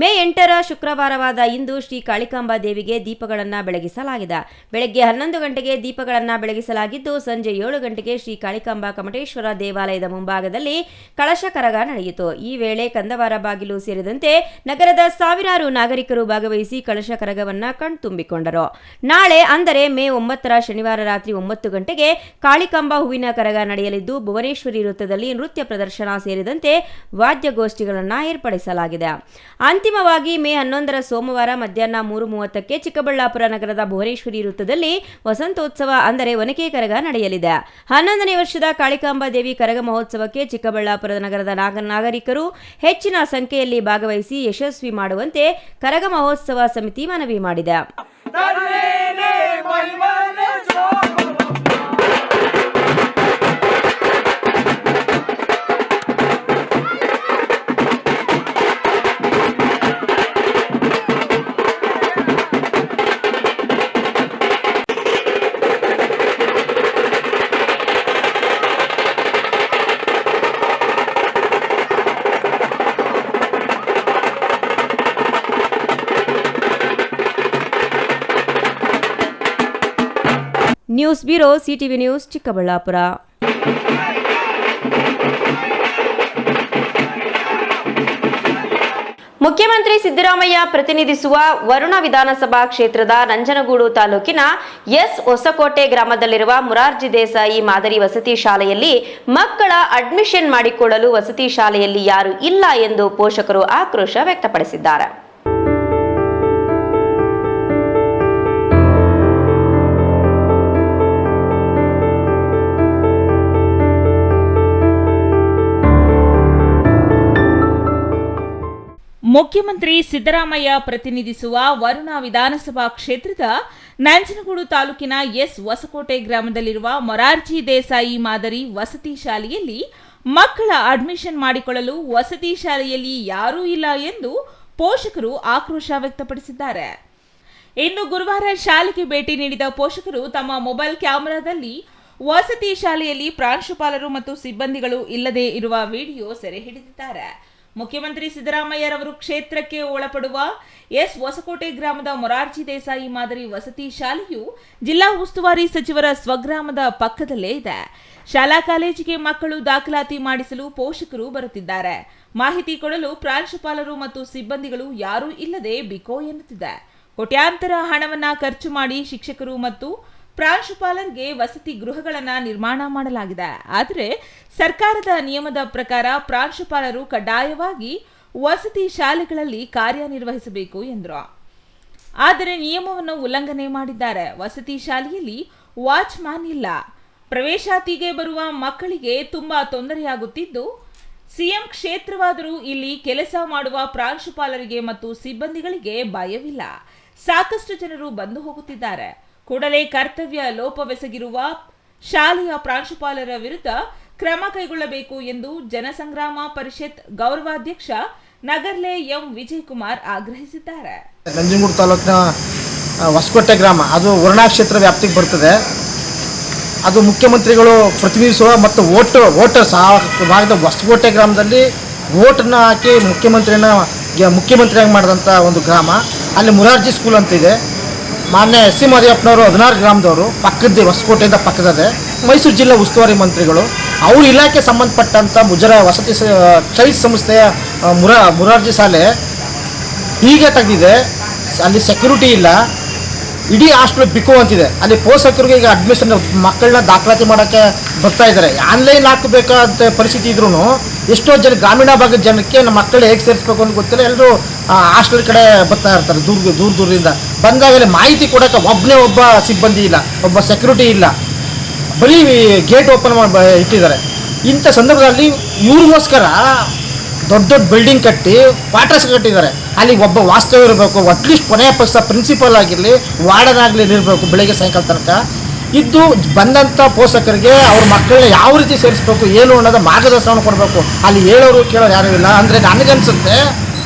Speaker 2: ಮೇ 8ರ ಶುಕ್ರವಾರವಾದ ಇಂದು ಶ್ರೀ ಕಾಳಿಕಾಂಬಾ ದೇವಿಗೆ ದೀಪಗಳನ್ನು ಬೆಳಗಿಸಲಾಗಿದೆ. ಬೆಳಗ್ಗೆ 11 ಗಂಟೆಗೆ ದೀಪಗಳನ್ನು ಬೆಳಗಿಸಲಾಗಿದ್ದು, ಸಂಜೆ 7 ಗಂಟೆಗೆ ಶ್ರೀ ಕಾಳಿಕಾಂಬಾ ಕಮಟೇಶ್ವರ ದೇವಾಲಯದ ಮುಂಭಾಗದಲ್ಲಿ ಕಳಶ ಕರಗ ನಡೆಯಿತು. ಈ ವೇಳೆ ಕಂದವಾರ ಬಾಗಿಲು ಸೇರಿದಂತೆ ನಗರದ ಸಾವಿರಾರು ನಾಗರಿಕರು ಭಾಗವಹಿಸಿ ಕಳಶ ಕರಗವನ್ನು ಕಣ್ತುಂಬಿಕೊಂಡರು. ನಾಳೆ ಅಂದರೆ ಮೇ 9ರ ಶನಿವಾರ ರಾತ್ರಿ 9 ಗಂಟೆಗೆ ಕಾಳಿಕಾಂಬಾ ಹೂವಿನ ಕರಗ ನಡೆಯಲಿದ್ದು, ಭುವನೇಶ್ವರಿ ವೃತ್ತದಲ್ಲಿ ನೃತ್ಯ ಪ್ರದರ್ಶನ ಸೇರಿದಂತೆ ವಾದ್ಯಗೋಷ್ಠಿಗಳನ್ನು ಏರ್ಪಡಿಸಲಾಗಿದೆ. ಅಂತಿಮವಾಗಿ ಮೇ 11ರ ಸೋಮವಾರ ಮಧ್ಯಾಹ್ನ 3:30ಕ್ಕೆ ಚಿಕ್ಕಬಳ್ಳಾಪುರ ನಗರದ ಭುವನೇಶ್ವರಿ ವೃತ್ತದಲ್ಲಿ ವಸಂತೋತ್ಸವ ಅಂದರೆ ಒನಕೆ ಕರಗ ನಡೆಯಲಿದೆ. 11ನೇ ವರ್ಷದ ಕಾಳಿಕಾಂಬಾ ದೇವಿ ಕರಗ ಮಹೋತ್ಸವಕ್ಕೆ ಚಿಕ್ಕಬಳ್ಳಾಪುರ ನಗರದ ನಾಗರಿಕರು ಹೆಚ್ಚಿನ ಸಂಖ್ಯೆಯಲ್ಲಿ ಭಾಗವಹಿಸಿ ಯಶಸ್ವಿ ಮಾಡುವಂತೆ ಕರಗ ಮಹೋತ್ಸವ ಸಮಿತಿ ಮನವಿ ಮಾಡಿದೆ. News bureau, CTV news, Chikkaballapura. ಮುಖ್ಯಮಂತ್ರಿ ಸಿದ್ದರಾಮಯ್ಯ ಪ್ರತಿನಿಧಿಸುವ ವರುಣ ವಿಧಾನಸಭಾ ಕ್ಷೇತ್ರದ ನಂಜನಗೂಡು ತಾಲೂಕಿನ ಎಸ್ ಹೊಸಕೋಟೆ ಗ್ರಾಮದಲ್ಲಿರುವ ಮೊರಾರ್ಜಿ ದೇಸಾಯಿ ಮಾದರಿ ವಸತಿ ಶಾಲೆಯಲ್ಲಿ ಮಕ್ಕಳ ಅಡ್ಮಿಷನ್ ಮಾಡಿಕೊಳ್ಳಲು ವಸತಿ ಶಾಲೆಯಲ್ಲಿ ಯಾರೂ ಇಲ್ಲ ಎಂದು ಪೋಷಕರು ಆಕ್ರೋಶ ವ್ಯಕ್ತಪಡಿಸಿದ್ದಾರೆ.
Speaker 3: ಮುಖ್ಯಮಂತ್ರಿ ಸಿದ್ದರಾಮಯ್ಯ ಪ್ರತಿನಿಧಿಸುವ ವರುಣ ವಿಧಾನಸಭಾ ಕ್ಷೇತ್ರದ ನಂಜನಗೂಡು ತಾಲೂಕಿನ ಎಸ್ ಹೊಸಕೋಟೆ ಗ್ರಾಮದಲ್ಲಿರುವ ಮೊರಾರ್ಜಿ ದೇಸಾಯಿ ಮಾದರಿ ವಸತಿ ಶಾಲೆಯಲ್ಲಿ ಮಕ್ಕಳ ಅಡ್ಮಿಷನ್ ಮಾಡಿಕೊಳ್ಳಲು ವಸತಿ ಶಾಲೆಯಲ್ಲಿ ಯಾರೂ ಇಲ್ಲ ಎಂದು ಪೋಷಕರು ಆಕ್ರೋಶ ವ್ಯಕ್ತಪಡಿಸಿದ್ದಾರೆ. ಇನ್ನು ಗುರುವಾರ ಶಾಲೆಗೆ ಭೇಟಿ ನೀಡಿದ ಪೋಷಕರು ತಮ್ಮ ಮೊಬೈಲ್ ಕ್ಯಾಮೆರಾದಲ್ಲಿ ವಸತಿ ಶಾಲೆಯಲ್ಲಿ ಪ್ರಾಂಶುಪಾಲರು ಮತ್ತು ಸಿಬ್ಬಂದಿಗಳು ಇಲ್ಲದೆ ಇರುವ ವಿಡಿಯೋ ಸೆರೆ ಹಿಡಿದಿದ್ದಾರೆ. ಮುಖ್ಯಮಂತ್ರಿ ಸಿದ್ದರಾಮಯ್ಯರವರು ಕ್ಷೇತ್ರಕ್ಕೆ ಒಳಪಡುವ ಹೊಸಕೋಟೆ ಗ್ರಾಮದ ಮೊರಾರ್ಜಿ ದೇಸಾಯಿ ಮಾದರಿ ವಸತಿ ಶಾಲೆಯು ಜಿಲ್ಲಾ ಉಸ್ತುವಾರಿ ಸಚಿವರ ಸ್ವಗ್ರಾಮದ ಪಕ್ಕದಲ್ಲೇ ಇದೆ. ಶಾಲಾ ಕಾಲೇಜಿಗೆ ಮಕ್ಕಳು ದಾಖಲಾತಿ ಮಾಡಿಸಲು ಪೋಷಕರು ಬರುತ್ತಿದ್ದಾರೆ. ಮಾಹಿತಿ ಕೊಡಲು ಪ್ರಾಂಶುಪಾಲರು ಮತ್ತು ಸಿಬ್ಬಂದಿಗಳು ಯಾರೂ ಇಲ್ಲದೆ ಬಿಕೋ ಎನ್ನುತ್ತಿದೆ. ಕೋಟ್ಯಾಂತರ ಹಣವನ್ನ ಖರ್ಚು ಮಾಡಿ ಶಿಕ್ಷಕರು ಮತ್ತು ಪ್ರಾಂಶುಪಾಲರಿಗೆ ವಸತಿ ಗೃಹಗಳನ್ನು ನಿರ್ಮಾಣ ಮಾಡಲಾಗಿದೆ. ಆದರೆ ಸರ್ಕಾರದ ನಿಯಮದ ಪ್ರಕಾರ ಪ್ರಾಂಶುಪಾಲರು ಕಡ್ಡಾಯವಾಗಿ ವಸತಿ ಶಾಲೆಗಳಲ್ಲಿ ಕಾರ್ಯನಿರ್ವಹಿಸಬೇಕು ಎಂದರು. ಆದರೆ ನಿಯಮವನ್ನು ಉಲ್ಲಂಘನೆ ಮಾಡಿದ್ದಾರೆ. ವಸತಿ ಶಾಲೆಯಲ್ಲಿ ವಾಚ್ಮ್ಯಾನ್ ಇಲ್ಲ. ಪ್ರವೇಶಾತಿಗೆ ಬರುವ ಮಕ್ಕಳಿಗೆ ತುಂಬಾ ತೊಂದರೆಯಾಗುತ್ತಿದ್ದು, ಸಿಎಂ ಕ್ಷೇತ್ರವಾದರೂ ಇಲ್ಲಿ ಕೆಲಸ ಮಾಡುವ ಪ್ರಾಂಶುಪಾಲರಿಗೆ ಮತ್ತು ಸಿಬ್ಬಂದಿಗಳಿಗೆ ಭಯವಿಲ್ಲ. ಸಾಕಷ್ಟು ಜನರು ಬಂದು ಹೋಗುತ್ತಿದ್ದಾರೆ. ಕೂಡಲೇ ಕರ್ತವ್ಯ ಲೋಪವೆಸಗಿರುವ ಶಾಲೆಯ ಪ್ರಾಂಶುಪಾಲರ ವಿರುದ್ಧ ಕ್ರಮ ಕೈಗೊಳ್ಳಬೇಕು ಎಂದು ಜನಸಂಗ್ರಾಮ ಪರಿಷತ್ ಗೌರವಾಧ್ಯಕ್ಷ ನಗರ್ಲೆ ಎಂ ವಿಜಯಕುಮಾರ್ ಆಗ್ರಹಿಸಿದ್ದಾರೆ.
Speaker 9: ನಂಜನಗೂಡು ತಾಲೂಕಿನ ಹೊಸಕೋಟೆ ಗ್ರಾಮ ಅದು ವರ್ಣಾ ಕ್ಷೇತ್ರ ವ್ಯಾಪ್ತಿಗೆ ಬರ್ತದೆ. ಅದು ಮುಖ್ಯಮಂತ್ರಿಗಳು ಪ್ರತಿನಿಧಿಸುವ ಮತ್ತು ವೋಟರ್ಸ್ ಆ ಭಾಗದ ಹೊಸಕೋಟೆ ಗ್ರಾಮದಲ್ಲಿ ವೋಟನ್ನು ಹಾಕಿ ಮುಖ್ಯಮಂತ್ರಿಯಾಗಿ ಮಾಡಿದಂಥ ಒಂದು ಗ್ರಾಮ. ಅಲ್ಲಿ ಮೊರಾರ್ಜಿ ಸ್ಕೂಲ್ ಅಂತ ಇದೆ. ಮಾನ್ಯ ಎಸ್ ಸಿ ಮಾದೇವಪ್ಪನವರು 16 ಗ್ರಾಮದವರು, ಪಕ್ಕದ ಹೊಸಕೋಟೆಯಿಂದ ಪಕ್ಕದದೆ. ಮೈಸೂರು ಜಿಲ್ಲಾ ಉಸ್ತುವಾರಿ ಮಂತ್ರಿಗಳು, ಅವ್ರ ಇಲಾಖೆ ಸಂಬಂಧಪಟ್ಟಂಥ ವಸತಿ ಚೈಲ್ಡ್ ಸಂಸ್ಥೆಯ ಮೊರಾರ್ಜಿ ಶಾಲೆ ಹೀಗೆ ತೆಗೆದಿದೆ. ಅಲ್ಲಿ ಸೆಕ್ಯೂರಿಟಿ ಇಲ್ಲ. ಇಡೀ ಹಾಸ್ಟೆಲ್ ಬಿಕೋ ಅಂತಿದೆ. ಅಲ್ಲಿ ಪೋಷಕರಿಗೆ ಈಗ ಅಡ್ಮಿಷನ್ ಮಕ್ಕಳನ್ನ ದಾಖಲಾತಿ ಮಾಡೋಕ್ಕೆ ಬರ್ತಾ ಇದ್ದಾರೆ. ಆನ್ಲೈನ್ ಹಾಕಬೇಕಾದ ಪರಿಸ್ಥಿತಿ ಇದ್ರೂ ಎಷ್ಟೋ ಜನ ಗ್ರಾಮೀಣ ಭಾಗದ ಜನಕ್ಕೆ ನಮ್ಮ ಮಕ್ಕಳು ಹೇಗೆ ಸೇರಿಸ್ಬೇಕು ಅಂತ ಗೊತ್ತಿಲ್ಲ. ಎಲ್ಲರೂ ಹಾಸ್ಟೆಲ್ ಕಡೆ ಬರ್ತಾ ಇರ್ತಾರೆ ದೂರದಿಂದ. ಬಂದಾಗಲೇ ಮಾಹಿತಿ ಕೊಡೋಕ್ಕೆ ಒಬ್ಬ ಸಿಬ್ಬಂದಿ ಇಲ್ಲ, ಒಬ್ಬ ಸೆಕ್ಯೂರಿಟಿ ಇಲ್ಲ. ಬರೀ ಗೇಟ್ ಓಪನ್ ಮಾಡಿ ಇಟ್ಟಿದ್ದಾರೆ. ಇಂಥ ಸಂದರ್ಭದಲ್ಲಿ ಇವ್ರಿಗೋಸ್ಕರ ದೊಡ್ಡ ಬಿಲ್ಡಿಂಗ್ ಕಟ್ಟಿ ಕ್ವಾರ್ಟರ್ಸ್ ಕಟ್ಟಿದ್ದಾರೆ. ಅಲ್ಲಿ ಒಬ್ಬ ವಾಸ್ತವ್ಯ ಇರಬೇಕು. ಅಟ್ಲೀಸ್ಟ್ ಕೊನೆಯ ಪಕ್ಷ ಪ್ರಿನ್ಸಿಪಲ್ ಆಗಿರಲಿ, ವಾರ್ಡನ್ ಆಗಲಿ ಇರಬೇಕು ಬೆಳಗ್ಗೆ ಸಾಯಂಕಾಲ ತನಕ ಇದ್ದು ಬಂದಂಥ ಪೋಷಕರಿಗೆ ಅವ್ರ ಮಕ್ಕಳನ್ನ ಯಾವ ರೀತಿ ಸೇರಿಸ್ಬೇಕು ಏನು ಅನ್ನೋದು ಮಾರ್ಗದರ್ಶನ ಕೊಡಬೇಕು. ಅಲ್ಲಿ ಹೇಳೋರು ಕೇಳೋರು ಯಾರೂ ಇಲ್ಲ. ಅಂದರೆ ನನಗನ್ಸುತ್ತೆ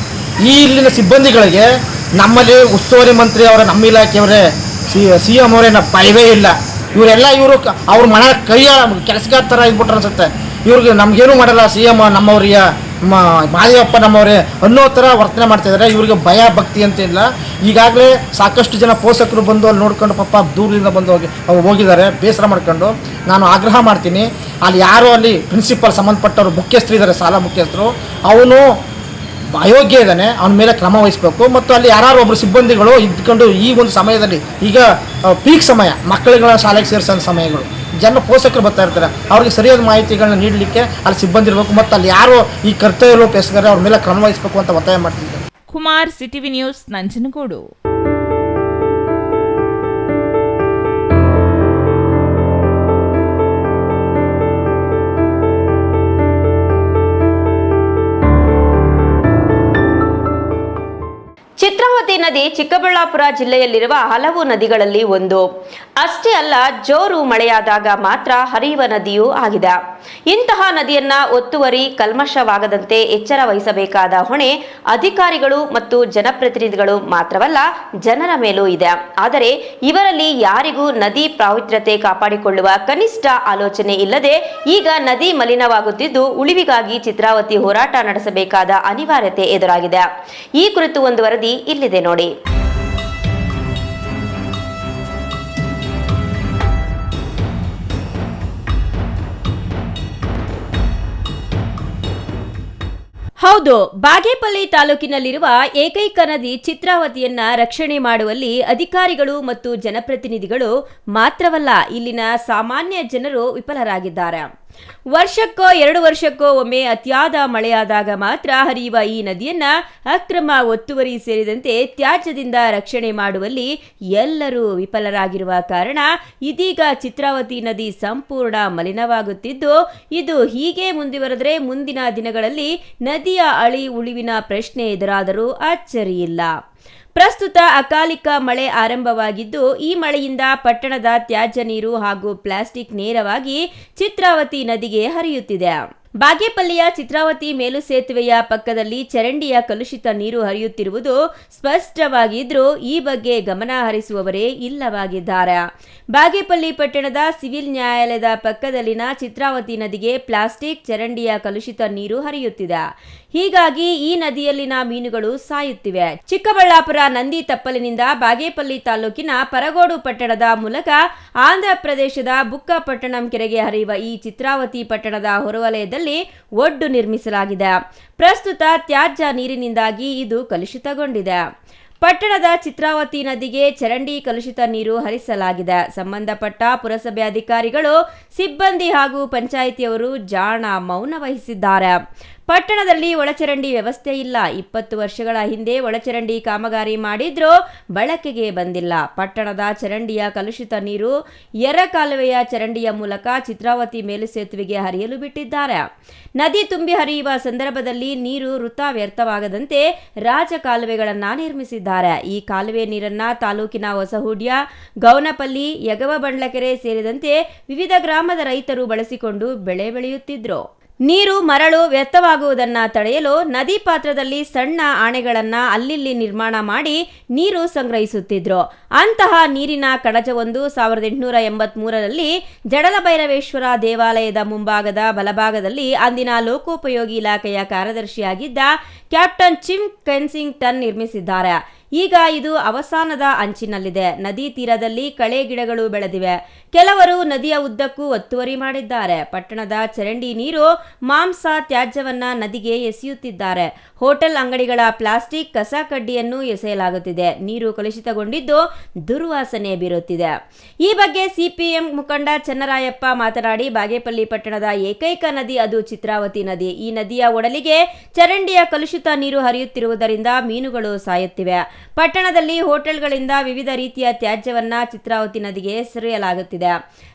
Speaker 9: ಈ ಇಲ್ಲಿನ ಸಿಬ್ಬಂದಿಗಳಿಗೆ ನಮ್ಮಲ್ಲಿ ಉಸ್ತುವಾರಿ ಮಂತ್ರಿ ಅವರ ನಮ್ಮ ಇಲಾಖೆಯವರೇ ಸಿ ಎಂ ಅವರೇ ಭಯವೇ ಇಲ್ಲ. ಇವರೆಲ್ಲ ಅವ್ರ ಮನೆ ಕೈಯ ಕೆಲಸಗಾರ ಥರ ಇದ್ಬಿಟ್ರೆ ಅನ್ಸುತ್ತೆ. ಇವ್ರಿಗೆ ನಮಗೇನು ಮಾಡಲ್ಲ ಸಿ ಎಂ ನಮ್ಮವ್ರಿಗೆ ಮಾದೇವಪ್ಪ ನಮ್ಮವರೇ ಅನ್ನೋ ಥರ ವರ್ತನೆ ಮಾಡ್ತಾಯಿದ್ದಾರೆ. ಇವ್ರಿಗೆ ಭಯ ಭಕ್ತಿ ಅಂತಿಲ್ಲ. ಈಗಾಗಲೇ ಸಾಕಷ್ಟು ಜನ ಪೋಷಕರು ಬಂದು ಅಲ್ಲಿ ನೋಡ್ಕೊಂಡು ಪಾಪ ದೂರದಿಂದ ಬಂದು ಹೋಗಿದ್ದಾರೆ ಬೇಸರ ಮಾಡ್ಕೊಂಡು. ನಾನು ಆಗ್ರಹ ಮಾಡ್ತೀನಿ, ಅಲ್ಲಿ ಯಾರೋ ಅಲ್ಲಿ ಪ್ರಿನ್ಸಿಪಲ್ ಸಂಬಂಧಪಟ್ಟವರು ಮುಖ್ಯಸ್ಥರು ಇದ್ದಾರೆ, ಶಾಲಾ ಮುಖ್ಯಸ್ಥರು, ಅವನು ಅಯೋಗ್ಯ ಇದ್ದಾನೆ, ಅವನ ಮೇಲೆ ಕ್ರಮ ವಹಿಸಬೇಕು. ಮತ್ತು ಅಲ್ಲಿ ಯಾರು ಒಬ್ಬರು ಸಿಬ್ಬಂದಿಗಳು ಇದ್ಕೊಂಡು ಈ ಒಂದು ಸಮಯದಲ್ಲಿ ಈಗ ಪೀಕ್ ಸಮಯ ಮಕ್ಕಳುಗಳ ಶಾಲೆಗೆ ಸೇರಿಸೋ ಸಮಯಗಳು ಜನ ಪೋಷಕರು ಬರ್ತಾ ಇರ್ತಾರೆ. ಅವ್ರಿಗೆ ಸರಿಯಾದ ಮಾಹಿತಿಗಳನ್ನ ನೀಡಲಿಕ್ಕೆ ಅಲ್ಲಿ ಸಿಬ್ಬಂದಿ ಇರಬೇಕು. ಮತ್ತು ಅಲ್ಲಿ ಯಾರು ಈ ಕರ್ತವ್ಯ ಲೋಪ ಎಸಗಾರೆ ಅವ್ರ ಮೇಲೆ ಕ್ರಮ ವಹಿಸಬೇಕು ಅಂತ ಒತ್ತಾಯ ಮಾಡ್ತಿದ್ದಾರೆ.
Speaker 3: Kumar, CTV news, Nanjangud.
Speaker 2: ಚಿತ್ರಾವತಿ ನದಿ ಚಿಕ್ಕಬಳ್ಳಾಪುರ ಜಿಲ್ಲೆಯಲ್ಲಿರುವ ಹಲವು ನದಿಗಳಲ್ಲಿ ಒಂದು. ಅಷ್ಟೇ ಅಲ್ಲ, ಜೋರು ಮಳೆಯಾದಾಗ ಮಾತ್ರ ಹರಿಯುವ ನದಿಯೂ ಆಗಿದೆ. ಇಂತಹ ನದಿಯನ್ನ ಒತ್ತುವರಿ ಕಲ್ಮಶವಾಗದಂತೆ ಎಚ್ಚರ ವಹಿಸಬೇಕಾದ ಹೊಣೆ ಅಧಿಕಾರಿಗಳು ಮತ್ತು ಜನಪ್ರತಿನಿಧಿಗಳು ಮಾತ್ರವಲ್ಲ, ಜನರ ಮೇಲೂ ಇದೆ. ಆದರೆ ಇವರಲ್ಲಿ ಯಾರಿಗೂ ನದಿ ಪಾವಿತ್ರ್ಯತೆ ಕಾಪಾಡಿಕೊಳ್ಳುವ ಕನಿಷ್ಠ ಆಲೋಚನೆ ಇಲ್ಲದೆ ಈಗ ನದಿ ಮಲಿನವಾಗುತ್ತಿದ್ದು ಉಳಿವಿಗಾಗಿ ಚಿತ್ರಾವತಿ ಹೋರಾಟ ನಡೆಸಬೇಕಾದ ಅನಿವಾರ್ಯತೆ ಎದುರಾಗಿದೆ. ಈ ಕುರಿತು ಒಂದು ವರದಿ ಇಲ್ಲಿದೆ ನೋಡಿ.
Speaker 7: ಹೌದು, ಬಾಗೇಪಲ್ಲಿ ತಾಲೂಕಿನಲ್ಲಿರುವ ಏಕೈಕ ನದಿ ಚಿತ್ರಾವತಿಯನ್ನ ರಕ್ಷಣೆ ಮಾಡುವಲ್ಲಿ ಅಧಿಕಾರಿಗಳು ಮತ್ತು ಜನಪ್ರತಿನಿಧಿಗಳು ಮಾತ್ರವಲ್ಲ, ಇಲ್ಲಿನ ಸಾಮಾನ್ಯ ಜನರು ವಿಫಲರಾಗಿದ್ದಾರೆ. ವರ್ಷಕ್ಕೋ 2 ವರ್ಷಕ್ಕೋ ಒಮ್ಮೆ ಅತಿಯಾದ ಮಳೆಯಾದಾಗ ಮಾತ್ರ ಹರಿಯುವ ಈ ನದಿಯನ್ನ ಅಕ್ರಮ ಒತ್ತುವರಿ ಸೇರಿದಂತೆ ತ್ಯಾಜ್ಯದಿಂದ ರಕ್ಷಣೆ ಮಾಡುವಲ್ಲಿ ಎಲ್ಲರೂ ವಿಫಲರಾಗಿರುವ ಕಾರಣ ಇದೀಗ ಚಿತ್ರಾವತಿ ನದಿ ಸಂಪೂರ್ಣ ಮಲಿನವಾಗುತ್ತಿದ್ದು, ಇದು ಹೀಗೆ ಮುಂದುವರೆದರೆ ಮುಂದಿನ ದಿನಗಳಲ್ಲಿ ನದಿಯ ಅಳಿ ಉಳಿವಿನ ಪ್ರಶ್ನೆ ಎದುರಾದರೂ ಅಚ್ಚರಿಯಿಲ್ಲ. ಪ್ರಸ್ತುತ ಅಕಾಲಿಕ ಮಳೆ ಆರಂಭವಾಗಿದ್ದು, ಈ ಮಳೆಯಿಂದ ಪಟ್ಟಣದ ತ್ಯಾಜ್ಯ ನೀರು ಹಾಗೂ ಪ್ಲಾಸ್ಟಿಕ್ ನೇರವಾಗಿ ಚಿತ್ರಾವತಿ ನದಿಗೆ ಹರಿಯುತ್ತಿದೆ.
Speaker 2: ಬಾಗೇಪಲ್ಲಿಯ ಚಿತ್ರಾವತಿ ಮೇಲು ಸೇತುವೆಯ ಪಕ್ಕದಲ್ಲಿ ಚರಂಡಿಯ ಕಲುಷಿತ ನೀರು ಹರಿಯುತ್ತಿರುವುದು ಸ್ಪಷ್ಟವಾಗಿದ್ರೂ ಈ ಬಗ್ಗೆ ಗಮನ ಹರಿಸುವವರೇ ಇಲ್ಲವಾಗಿದ್ದಾರೆ. ಬಾಗೇಪಲ್ಲಿ ಪಟ್ಟಣದ ಸಿವಿಲ್ ನ್ಯಾಯಾಲಯದ ಪಕ್ಕದಲ್ಲಿನ ಚಿತ್ರಾವತಿ ನದಿಗೆ ಪ್ಲಾಸ್ಟಿಕ್ ಚರಂಡಿಯ ಕಲುಷಿತ ನೀರು ಹರಿಯುತ್ತಿದೆ. ಹೀಗಾಗಿ ಈ ನದಿಯಲ್ಲಿನ ಮೀನುಗಳು ಸಾಯುತ್ತಿವೆ. ಚಿಕ್ಕಬಳ್ಳಾಪುರ ನಂದಿ ತಪ್ಪಲಿನಿಂದ ಬಾಗೇಪಲ್ಲಿ ತಾಲೂಕಿನ ಪರಗೋಡು ಪಟ್ಟಣದ ಮೂಲಕ ಆಂಧ್ರ ಪ್ರದೇಶದ ಬುಕ್ಕಪಟ್ಟಣಂ ಕೆರೆಗೆ ಹರಿಯುವ ಈ ಚಿತ್ರಾವತಿ ಪಟ್ಟಣದ ಹೊರವಲಯದಲ್ಲಿ ಒಡ್ಡು ನಿರ್ಮಿಸಲಾಗಿದೆ. ಪ್ರಸ್ತುತ ತ್ಯಾಜ್ಯ ನೀರಿನಿಂದಾಗಿ ಇದು ಕಲುಷಿತಗೊಂಡಿದೆ. ಪಟ್ಟಣದ ಚಿತ್ರಾವತಿ ನದಿಗೆ ಚರಂಡಿ ಕಲುಷಿತ ನೀರು ಹರಿಸಲಾಗಿದೆ. ಸಂಬಂಧಪಟ್ಟ ಪುರಸಭೆ ಅಧಿಕಾರಿಗಳು, ಸಿಬ್ಬಂದಿ ಹಾಗೂ ಪಂಚಾಯಿತಿಯವರು ಜಾಣ ಮೌನ ವಹಿಸಿದ್ದಾರೆ. ಪಟ್ಟಣದಲ್ಲಿ ಒಳಚರಂಡಿ ವ್ಯವಸ್ಥೆ ಇಲ್ಲ. 20 ವರ್ಷಗಳ ಹಿಂದೆ ಒಳಚರಂಡಿ ಕಾಮಗಾರಿ ಮಾಡಿದ್ರೂ ಬಳಕೆಗೆ ಬಂದಿಲ್ಲ. ಪಟ್ಟಣದ ಚರಂಡಿಯ ಕಲುಷಿತ ನೀರು ಎರಕಾಲುವೆಯ ಚರಂಡಿಯ ಮೂಲಕ ಚಿತ್ರಾವತಿ ಮೇಲು ಸೇತುವೆಗೆ ಹರಿಯಲು ಬಿಟ್ಟಿದ್ದಾರೆ. ನದಿ ತುಂಬಿ ಹರಿಯುವ ಸಂದರ್ಭದಲ್ಲಿ ನೀರು ವೃಥಾ ವ್ಯರ್ಥವಾಗದಂತೆ ರಾಜಕಾಲುವೆಗಳನ್ನು ನಿರ್ಮಿಸಿದ್ದಾರೆ. ಈ ಕಾಲುವೆ ನೀರನ್ನ ತಾಲೂಕಿನ ಹೊಸಹುಡ್ಯ, ಗೌನಪಲ್ಲಿ, ಯಗವಬಂಡ್ಲಕೆರೆ ಸೇರಿದಂತೆ ವಿವಿಧ ಗ್ರಾಮದ ರೈತರು ಬಳಸಿಕೊಂಡು ಬೆಳೆ ಬೆಳೆಯುತ್ತಿದ್ರು. ನೀರು ಮರಳು ವ್ಯರ್ಥವಾಗುವುದನ್ನ ತಡೆಯಲು ನದಿ ಪಾತ್ರದಲ್ಲಿ ಸಣ್ಣ ಆಣೆಗಳನ್ನ ಅಲ್ಲಿಲ್ಲಿ ನಿರ್ಮಾಣ ಮಾಡಿ ನೀರು ಸಂಗ್ರಹಿಸುತ್ತಿದ್ರು. ಅಂತಹ ನೀರಿನ ಕಡಜವೊಂದು 1883ರಲ್ಲಿ ಜಡಲಭೈರವೇಶ್ವರ ದೇವಾಲಯದ ಮುಂಭಾಗದ ಬಲಭಾಗದಲ್ಲಿ ಅಂದಿನ ಲೋಕೋಪಯೋಗಿ ಇಲಾಖೆಯ ಕಾರ್ಯದರ್ಶಿಯಾಗಿದ್ದ ಕ್ಯಾಪ್ಟನ್ ಚಿಮ್ ಕೆನ್ಸಿಂಗ್ಟನ್ ನಿರ್ಮಿಸಿದ್ದಾರೆ. ಈಗ ಇದು ಅವಸಾನದ ಅಂಚಿನಲ್ಲಿದೆ. ನದಿ ತೀರದಲ್ಲಿ ಕಳೆ ಗಿಡಗಳು ಬೆಳೆದಿವೆ. ಕೆಲವರು ನದಿಯ ಉದ್ದಕ್ಕೂ ಒತ್ತುವರಿ ಮಾಡಿದ್ದಾರೆ. ಪಟ್ಟಣದ ಚರಂಡಿ ನೀರು ಮಾಂಸ ತ್ಯಾಜ್ಯವನ್ನ ನದಿಗೆ ಎಸೆಯುತ್ತಿದ್ದಾರೆ. ಹೋಟೆಲ್ ಅಂಗಡಿಗಳ ಪ್ಲಾಸ್ಟಿಕ್ ಕಸ ಕಡ್ಡಿಯನ್ನು ಎಸೆಯಲಾಗುತ್ತಿದೆ. ನೀರು ಕಲುಷಿತಗೊಂಡಿದ್ದು ದುರ್ವಾಸನೆ ಬೀರುತ್ತಿದೆ. ಈ ಬಗ್ಗೆ ಸಿಪಿಎಂ ಮುಖಂಡ ಚನ್ನರಾಯಪ್ಪ ಮಾತನಾಡಿ, ಬಾಗೇಪಲ್ಲಿ ಪಟ್ಟಣದ ಏಕೈಕ ನದಿ ಅದು ಚಿತ್ರಾವತಿ ನದಿ. ಈ ನದಿಯ ಒಡಲಿಗೆ ಚರಂಡಿಯ ಕಲುಷಿತ ನೀರು ಹರಿಯುತ್ತಿರುವುದರಿಂದ ಮೀನುಗಳು ಸಾಯುತ್ತಿವೆ. ಪಟ್ಟಣದಲ್ಲಿ ಹೋಟೆಲ್ಗಳಿಂದ ವಿವಿಧ ರೀತಿಯ ತ್ಯಾಜ್ಯವನ್ನ ಚಿತ್ರಾವತಿ ನದಿಗೆ ಎಸೆಯಲಾಗುತ್ತಿದೆ.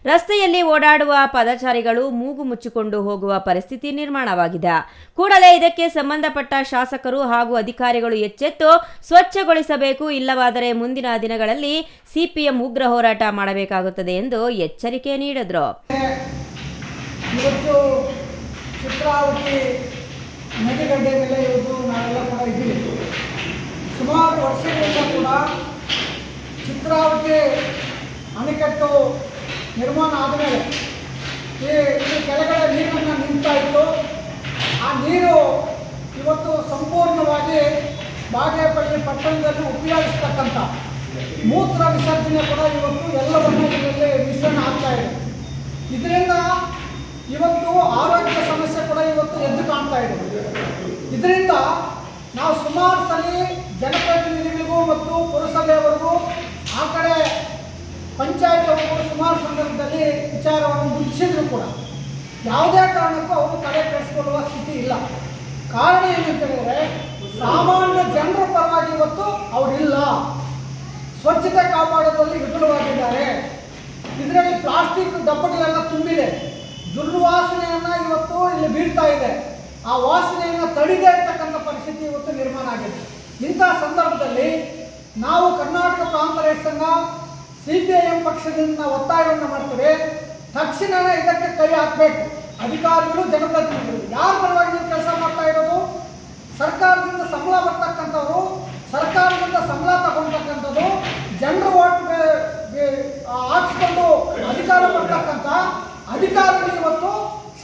Speaker 2: ರಸ್ತೆಯಲ್ಲಿ ಓಡಾಡುವ ಪಾದಚಾರಿಗಳು ಮೂಗು ಮುಚ್ಚಿಕೊಂಡು ಹೋಗುವ ಪರಿಸ್ಥಿತಿ ನಿರ್ಮಾಣವಾಗಿದೆ. ಕೂಡಲೇ ಇದಕ್ಕೆ ಸಂಬಂಧಪಟ್ಟ ಶಾಸಕರು ಹಾಗೂ ಅಧಿಕಾರಿಗಳು ಎಚ್ಚೆತ್ತು ಸ್ವಚ್ಛಗೊಳಿಸಬೇಕು. ಇಲ್ಲವಾದರೆ ಮುಂದಿನ ದಿನಗಳಲ್ಲಿ ಸಿಪಿಎಂ ಉಗ್ರ ಹೋರಾಟ ಮಾಡಬೇಕಾಗುತ್ತದೆ ಎಂದು ಎಚ್ಚರಿಕೆ ನೀಡಿದರು.
Speaker 10: ಇವತ್ತು ಚಿತ್ರಾವತಿ ನದಿಗಡ್ಡೆ ಮೇಲೆ ಇವತ್ತು ನಾವೆಲ್ಲ ಕೂಡ ಇದ್ದೀವಿ. ಸುಮಾರು ವರ್ಷಗಳಿಂದ ಕೂಡ ಚಿತ್ರಾವತಿ ಅಣೆಕಟ್ಟು ನಿರ್ಮಾಣ ಆದಮೇಲೆ ಈ ಕೆಳಗಡೆ ನೀರನ್ನು ನಿಂತಾ ಇತ್ತು. ಆ ನೀರು ಇವತ್ತು ಸಂಪೂರ್ಣವಾಗಿ ಬಾಗೇಪಲ್ಲಿ ಪಟ್ಟಣದಲ್ಲಿ ಉಪಯೋಗಿಸ್ತಕ್ಕಂಥ ಮೂತ್ರ ವಿಸರ್ಜನೆ ಕೂಡ ಇವತ್ತು ಎಲ್ಲವನ್ನೂ ಇದರಲ್ಲಿ ಮಿಶ್ರಣ ಆಗ್ತಾ ಇದೆ. ಇದರಿಂದ ಇವತ್ತು ಆರೋಗ್ಯ ಸಮಸ್ಯೆ ಕೂಡ ಇವತ್ತು ಎದ್ದು ಕಾಣ್ತಾ ಇದೆ. ಇದರಿಂದ ನಾವು ಸುಮಾರು ಸಲ ಜನಪ್ರತಿನಿಧಿಗಳಿಗೂ ಮತ್ತು ಪುರಸಭೆಯವರಿಗೂ ಆ ಕಡೆ ಪಂಚಾಯತ್ ಸುಮಾರು ಸಂದರ್ಭದಲ್ಲಿ ವಿಚಾರವನ್ನು ಮುಗಿಸಿದ್ರು ಕೂಡ ಯಾವುದೇ ಕಾರಣಕ್ಕೂ ಅವರು ತಲೆ ಕೆಡಿಸಿಕೊಳ್ಳುವ ಸ್ಥಿತಿ ಇಲ್ಲ. ಕಾರಣ ಏನಂತ ಹೇಳಿದ್ರೆ, ಸಾಮಾನ್ಯ ಜನರ ಪರವಾಗಿ ಇವತ್ತು ಅವರಿಲ್ಲ. ಸ್ವಚ್ಛತೆ ಕಾಪಾಡೋದ್ರಲ್ಲಿ ವಿಫಲವಾಗಿದ್ದಾರೆ. ಇದರಲ್ಲಿ ಪ್ಲಾಸ್ಟಿಕ್ ಡಬ್ಬಗಳೆಲ್ಲ ತುಂಬಿದೆ. ದುರ್ವಾಸನೆಯನ್ನು ಇವತ್ತು ಇಲ್ಲಿ ಬೀಳ್ತಾ ಇದೆ. ಆ ವಾಸನೆಯನ್ನು ತಡೆದೇ ಇರ್ತಕ್ಕಂಥ ಪರಿಸ್ಥಿತಿ ಇವತ್ತು ನಿರ್ಮಾಣ ಆಗಿದೆ. ಇಂತಹ ಸಂದರ್ಭದಲ್ಲಿ ನಾವು ಕರ್ನಾಟಕ ಪ್ರಾಂತ ರೈತ ಸಂಘ ಸಿಪಿಐಎಂ ಪಕ್ಷದಿಂದ ಒತ್ತಾಯವನ್ನು ಮಾಡ್ತೇವೆ. ತಕ್ಷಣವೇ ಇದಕ್ಕೆ ಕೈ ಹಾಕಬೇಕು. ಅಧಿಕಾರಿಗಳು, ಜನಪ್ರತಿನಿಧಿಗಳು ಯಾರ ಪರವಾಗಿ ನೀವು ಕೆಲಸ ಮಾಡ್ತಾ ಇರೋದು? ಸರ್ಕಾರದಿಂದ ಸಂಬಳ ಬರ್ತಕ್ಕಂಥವ್ರು, ಸರ್ಕಾರದಿಂದ ಸಂಬಳ ತಗೊಳ್ತಕ್ಕಂಥದ್ದು, ಜನರು ಓಟ್ ಹಾಕಿಸ್ಕೊಂಡು ಅಧಿಕಾರ ಬರ್ತಕ್ಕಂಥ ಅಧಿಕಾರಿಗಳು ಇವತ್ತು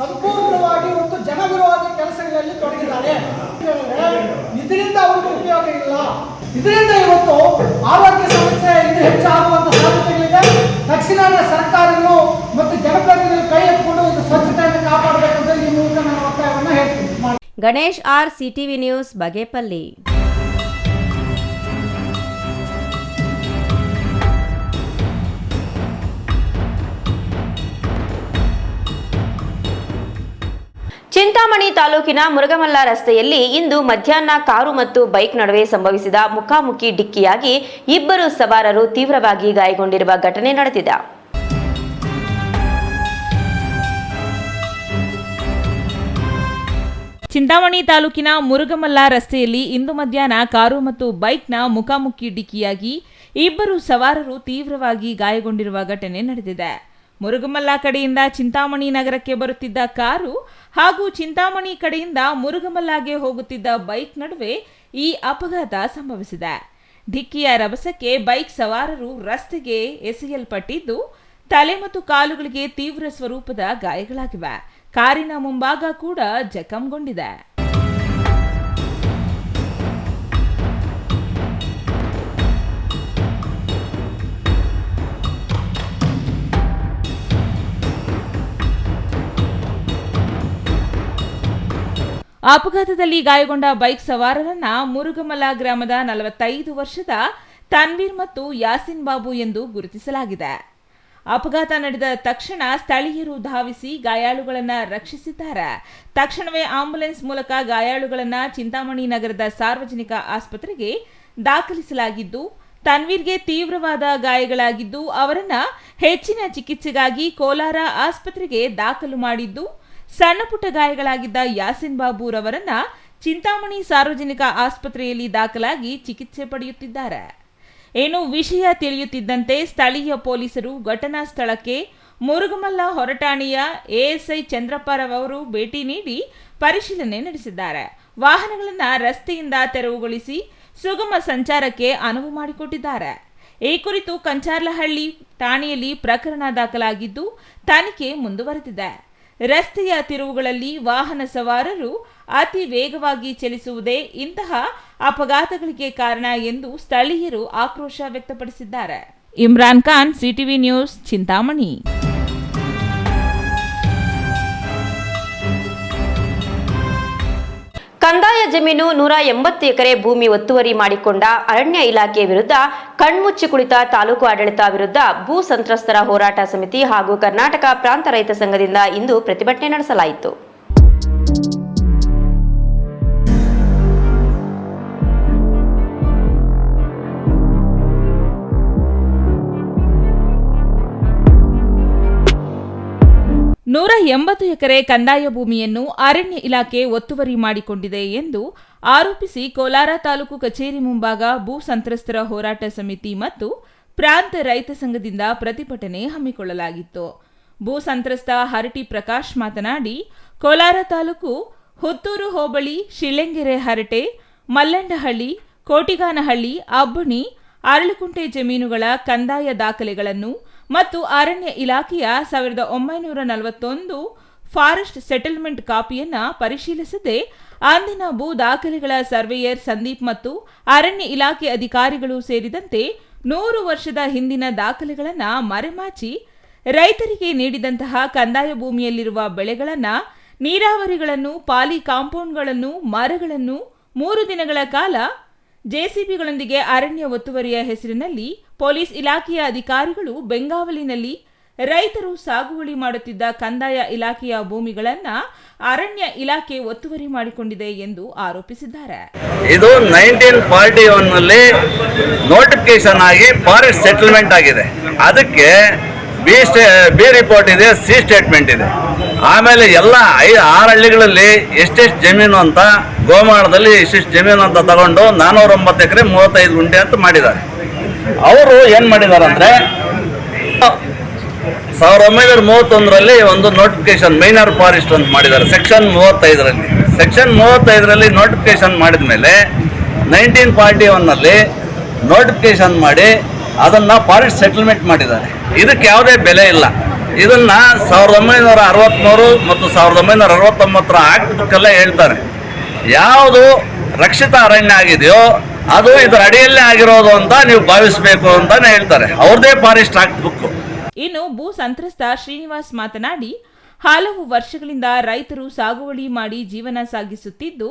Speaker 10: ಸಂಪೂರ್ಣವಾಗಿ ಇವತ್ತು ಜನ ವಿರೋಧಿ ಕೆಲಸಗಳಲ್ಲಿ ತೊಡಗಿದ್ದಾರೆ. ಇದರಿಂದ ಅವ್ರಿಗೆ ಉಪಯೋಗ ಇಲ್ಲ. ಇದರಿಂದ ಇವತ್ತು ಆರೋಗ್ಯ ಸಮಸ್ಯೆ ಇನ್ನೂ ಹೆಚ್ಚಾಗುವಂತ ಸಾಧ್ಯತೆಗಳಿದೆ. ತಕ್ಷಣ ಸರ್ಕಾರಗಳು ಮತ್ತು ಜನಪ್ರತಿನಿಧಿಗಳು ಕೈ ಎತ್ತಿಕೊಂಡು ಇದು ಸ್ವಚ್ಛತೆಯನ್ನು ಕಾಪಾಡಬೇಕಂತ ಈ ಮೂಲಕ ನಾನು ಒತ್ತಾಯವನ್ನು ಹೇಳ್ತೀನಿ.
Speaker 2: Ganesh R, CTV news, Bagepalli. Chintamani ತಾಲೂಕಿನ ಮುರುಗಮಲ್ಲ ರಸ್ತೆಯಲ್ಲಿ ಇಂದು ಮಧ್ಯಾಹ್ನ ಕಾರು ಮತ್ತು ಬೈಕ್ ನಡುವೆ ಸಂಭವಿಸಿದ ಮುಖಾಮುಖಿ ಡಿಕ್ಕಿಯಾಗಿ ಇಬ್ಬರು ಸವಾರರು ತೀವ್ರವಾಗಿ ಗಾಯಗೊಂಡಿರುವ ಘಟನೆ ನಡೆದಿದೆ.
Speaker 3: ಚಿಂತಾಮಣಿ ತಾಲೂಕಿನ ಮುರುಗಮಲ್ಲ ರಸ್ತೆಯಲ್ಲಿ ಇಂದು ಮಧ್ಯಾಹ್ನ ಕಾರು ಮತ್ತು ಬೈಕ್ನ ಮುಖಾಮುಖಿ ಡಿಕ್ಕಿಯಾಗಿ ಇಬ್ಬರು ಸವಾರರು ತೀವ್ರವಾಗಿ ಗಾಯಗೊಂಡಿರುವ ಘಟನೆ ನಡೆದಿದೆ. ಮುರುಗಮಲ್ಲ ಕಡೆಯಿಂದ ಚಿಂತಾಮಣಿ ನಗರಕ್ಕೆ ಬರುತ್ತಿದ್ದ ಕಾರು ಹಾಗೂ ಚಿಂತಾಮಣಿ ಕಡೆಯಿಂದ ಮುರುಗಮಲ್ಲಗೆ ಹೋಗುತ್ತಿದ್ದ ಬೈಕ್ ನಡುವೆ ಈ ಅಪಘಾತ ಸಂಭವಿಸಿದೆ. ಡಿಕ್ಕಿಯ ರಭಸಕ್ಕೆ ಬೈಕ್ ಸವಾರರು ರಸ್ತೆಗೆ ಎಸೆಯಲ್ಪಟ್ಟಿದ್ದು ತಲೆ ಮತ್ತು ಕಾಲುಗಳಿಗೆ ತೀವ್ರ ಸ್ವರೂಪದ ಗಾಯಗಳಾಗಿವೆ. ಕಾರಿನ ಮುಂಭಾಗ ಕೂಡ ಜಖಂಗೊಂಡಿದೆ. ಅಪಘಾತದಲ್ಲಿ ಗಾಯಗೊಂಡ ಬೈಕ್ ಸವಾರರನ್ನ ಮುರುಗಮಲ ಗ್ರಾಮದ 45 ವರ್ಷದ ತನ್ವೀರ್ ಮತ್ತು ಯಾಸಿನ್ ಬಾಬು ಎಂದು ಗುರುತಿಸಲಾಗಿದೆ. ಅಪಘಾತ ನಡೆದ ತಕ್ಷಣ ಸ್ಥಳೀಯರು ಧಾವಿಸಿ ಗಾಯಾಳುಗಳನ್ನು ರಕ್ಷಿಸಿದ್ದಾರೆ. ತಕ್ಷಣವೇ ಆಂಬ್ಯುಲೆನ್ಸ್ ಮೂಲಕ ಗಾಯಾಳುಗಳನ್ನು ಚಿಂತಾಮಣಿ ನಗರದ ಸಾರ್ವಜನಿಕ ಆಸ್ಪತ್ರೆಗೆ ದಾಖಲಿಸಲಾಗಿದ್ದು, ತನ್ವೀರ್ಗೆ ತೀವ್ರವಾದ ಗಾಯಗಳಾಗಿದ್ದು ಅವರನ್ನ ಹೆಚ್ಚಿನ ಚಿಕಿತ್ಸೆಗಾಗಿ ಕೋಲಾರ ಆಸ್ಪತ್ರೆಗೆ ದಾಖಲು ಮಾಡಿದ್ದು, ಸಣ್ಣ ಪುಟ್ಟ ಗಾಯಗಳಾಗಿದ್ದ ಯಾಸಿನ್ ಬಾಬುರವರನ್ನ ಚಿಂತಾಮಣಿ ಸಾರ್ವಜನಿಕ ಆಸ್ಪತ್ರೆಯಲ್ಲಿ ದಾಖಲಾಗಿ ಚಿಕಿತ್ಸೆ ಪಡೆಯುತ್ತಿದ್ದಾರೆ. ಏನು ವಿಷಯ ತಿಳಿಯುತ್ತಿದ್ದಂತೆ ಸ್ಥಳೀಯ ಪೊಲೀಸರು ಘಟನಾ ಸ್ಥಳಕ್ಕೆ ಮುರುಗಮಲ್ಲ ಹೊರಠಾಣೆಯ ಎಎಸ್ಐ ಚಂದ್ರಪ್ಪರವರು ಭೇಟಿ ನೀಡಿ ಪರಿಶೀಲನೆ ನಡೆಸಿದ್ದಾರೆ. ವಾಹನಗಳನ್ನು ರಸ್ತೆಯಿಂದ ತೆರವುಗೊಳಿಸಿ ಸುಗಮ ಸಂಚಾರಕ್ಕೆ ಅನುವು ಮಾಡಿಕೊಟ್ಟಿದ್ದಾರೆ. ಈ ಕುರಿತು ಕಂಚಾರ್ಲಹಳ್ಳಿ ಠಾಣೆಯಲ್ಲಿ ಪ್ರಕರಣ ದಾಖಲಾಗಿದ್ದು ತನಿಖೆ ಮುಂದುವರೆದಿದೆ. ರಸ್ತೆಯ ತಿರುವುಗಳಲ್ಲಿ ವಾಹನ ಸವಾರರು ಅತಿ ವೇಗವಾಗಿ ಚಲಿಸುವುದೇ ಇಂತಹ ಅಪಘಾತಗಳಿಗೆ ಕಾರಣ ಎಂದು ಸ್ಥಳೀಯರು ಆಕ್ರೋಶ ವ್ಯಕ್ತಪಡಿಸಿದ್ದಾರೆ. Imran Khan, CTV news, Chintamani.
Speaker 2: ಕಂದಾಯ ಜಮೀನು 180 ಎಕರೆ ಭೂಮಿ ಒತ್ತುವರಿ ಮಾಡಿಕೊಂಡ ಅರಣ್ಯ ಇಲಾಖೆ ವಿರುದ್ಧ ಕಣ್ಮುಚ್ಚಿ ಕುಳಿತ ತಾಲೂಕು ಆಡಳಿತ ವಿರುದ್ಧ ಭೂ ಸಂತ್ರಸ್ತರ ಹೋರಾಟ ಸಮಿತಿ ಹಾಗೂ ಕರ್ನಾಟಕ ಪ್ರಾಂತ ರೈತ ಸಂಘದಿಂದ ಇಂದು ಪ್ರತಿಭಟನೆ ನಡೆಸಲಾಯಿತು.
Speaker 3: ನೂರ 80 ಎಕರೆ ಕಂದಾಯ ಭೂಮಿಯನ್ನು ಅರಣ್ಯ ಇಲಾಖೆ ಒತ್ತುವರಿ ಮಾಡಿಕೊಂಡಿದೆ ಎಂದು ಆರೋಪಿಸಿ ಕೋಲಾರ ತಾಲೂಕು ಕಚೇರಿ ಮುಂಭಾಗ ಭೂ ಸಂತ್ರಸ್ತರ ಹೋರಾಟ ಸಮಿತಿ ಮತ್ತು ಪ್ರಾಂತ ರೈತ ಸಂಘದಿಂದ ಪ್ರತಿಭಟನೆ ಹಮ್ಮಿಕೊಳ್ಳಲಾಗಿತ್ತು. ಭೂ ಸಂತ್ರಸ್ತ ಹರಟಿ ಪ್ರಕಾಶ್ ಮಾತನಾಡಿ, ಕೋಲಾರ ತಾಲೂಕು ಹುತ್ತೂರು ಹೋಬಳಿ ಶಿಳ್ಳೆಂಗೆರೆ ಹರಟೆ, ಮಲ್ಲಂಡಹಳ್ಳಿ, ಕೋಟಿಗಾನಹಳ್ಳಿ, ಅಬ್ಬಣಿ, ಅರಳುಕುಂಟೆ ಜಮೀನುಗಳ ಕಂದಾಯ ದಾಖಲೆಗಳನ್ನು ಮತ್ತು ಅರಣ್ಯ ಇಲಾಖೆಯ 1941 ಫಾರೆಸ್ಟ್ ಸೆಟಲ್ಮೆಂಟ್ ಕಾಪಿಯನ್ನ ಪರಿಶೀಲಿಸದೆ ಅಂದಿನ ಭೂ ದಾಖಲೆಗಳ ಸರ್ವೇಯರ್ ಸಂದೀಪ್ ಮತ್ತು ಅರಣ್ಯ ಇಲಾಖೆ ಅಧಿಕಾರಿಗಳು ಸೇರಿದಂತೆ 100 ವರ್ಷದ ಹಿಂದಿನ ದಾಖಲೆಗಳನ್ನು ಮರೆಮಾಚಿ ರೈತರಿಗೆ ನೀಡಿದಂತಹ ಕಂದಾಯ ಭೂಮಿಯಲ್ಲಿರುವ ಬೆಳೆಗಳನ್ನು, ನೀರಾವರಿಗಳನ್ನು, ಪಾಲಿ ಕಾಂಪೌಂಡ್ಗಳನ್ನು, ಮರಗಳನ್ನು 3 ದಿನಗಳ ಕಾಲ ಜೆಸಿಬಿಗಳೊಂದಿಗೆ ಅರಣ್ಯ ಒತ್ತುವರಿಯ ಹೆಸರಿನಲ್ಲಿ ಪೊಲೀಸ್ ಇಲಾಖೆಯ ಅಧಿಕಾರಿಗಳು ಬೆಂಗಾವಲಿನಲ್ಲಿ ರೈತರು ಸಾಗುವಳಿ ಮಾಡುತ್ತಿದ್ದ ಕಂದಾಯ ಇಲಾಖೆಯ ಭೂಮಿಗಳನ್ನು ಅರಣ್ಯ ಇಲಾಖೆ ಒತ್ತುವರಿ ಮಾಡಿಕೊಂಡಿದೆ ಎಂದು ಆರೋಪಿಸಿದ್ದಾರೆ.
Speaker 11: ಇದು 1941ನಲ್ಲಿ ನೋಟಿಫಿಕೇಶನ್ ಆಗಿ ಫಾರೆಸ್ಟ್ ಸೆಟಲ್ಮೆಂಟ್ ಆಗಿದೆ. ಅದಕ್ಕೆ ಬಿ ರಿಪೋರ್ಟ್ ಇದೆ, ಸಿ ಸ್ಟೇಟ್ಮೆಂಟ್ ಇದೆ. ಆಮೇಲೆ ಎಲ್ಲ 6 ಹಳ್ಳಿಗಳಲ್ಲಿ ಎಷ್ಟೆಷ್ಟು ಜಮೀನು ಅಂತ ಗೋಮಾಳದಲ್ಲಿ ಇಷ್ಟಿಷ್ಟು ಜಮೀನು ಅಂತ ತಗೊಂಡು 409 ಎಕರೆ 35 ಗುಂಟೆ ಅಂತ ಮಾಡಿದ್ದಾರೆ. ಅವರು ಏನು ಮಾಡಿದ್ದಾರೆ ಅಂದರೆ 1931ರಲ್ಲಿ ಒಂದು ನೋಟಿಫಿಕೇಶನ್ ಮೈನರ್ ಫಾರೆಸ್ಟ್ ಅಂತ ಮಾಡಿದ್ದಾರೆ. ಸೆಕ್ಷನ್ 35ರಲ್ಲಿ ನೋಟಿಫಿಕೇಶನ್ ಮಾಡಿದ ಮೇಲೆ 1941ನಲ್ಲಿ ನೋಟಿಫಿಕೇಶನ್ ಮಾಡಿ ಅದನ್ನು ಫಾರೆಸ್ಟ್ ಸೆಟಲ್ಮೆಂಟ್ ಮಾಡಿದ್ದಾರೆ. ಇದಕ್ಕೆ ಯಾವುದೇ ಬೆಲೆ ಇಲ್ಲ. ಇದನ್ನು 1963 ಮತ್ತು 1969 ಆಕ್ಟ್ ಬುಕ್ಕೆಲ್ಲ ಹೇಳ್ತಾರೆ. ಯಾವುದು ರಕ್ಷಿತ ಅರಣ್ಯ ಆಗಿದೆಯೋ ಅದು ಇದರ ಅಡಿಯಲ್ಲೇ ಆಗಿರೋದು ಅಂತ ನೀವು ಭಾವಿಸಬೇಕು ಅಂತಾನೆ ಹೇಳ್ತಾರೆ. ಅವ್ರದೇ ಫಾರೆಸ್ಟ್ ಆಕ್ಟ್ ಬುಕ್.
Speaker 3: ಇನ್ನು ಭೂ ಸಂತ್ರಸ್ತ ಶ್ರೀನಿವಾಸ್ ಮಾತನಾಡಿ, ಹಲವು ವರ್ಷಗಳಿಂದ ರೈತರು ಸಾಗುವಳಿ ಮಾಡಿ ಜೀವನ ಸಾಗಿಸುತ್ತಿದ್ದು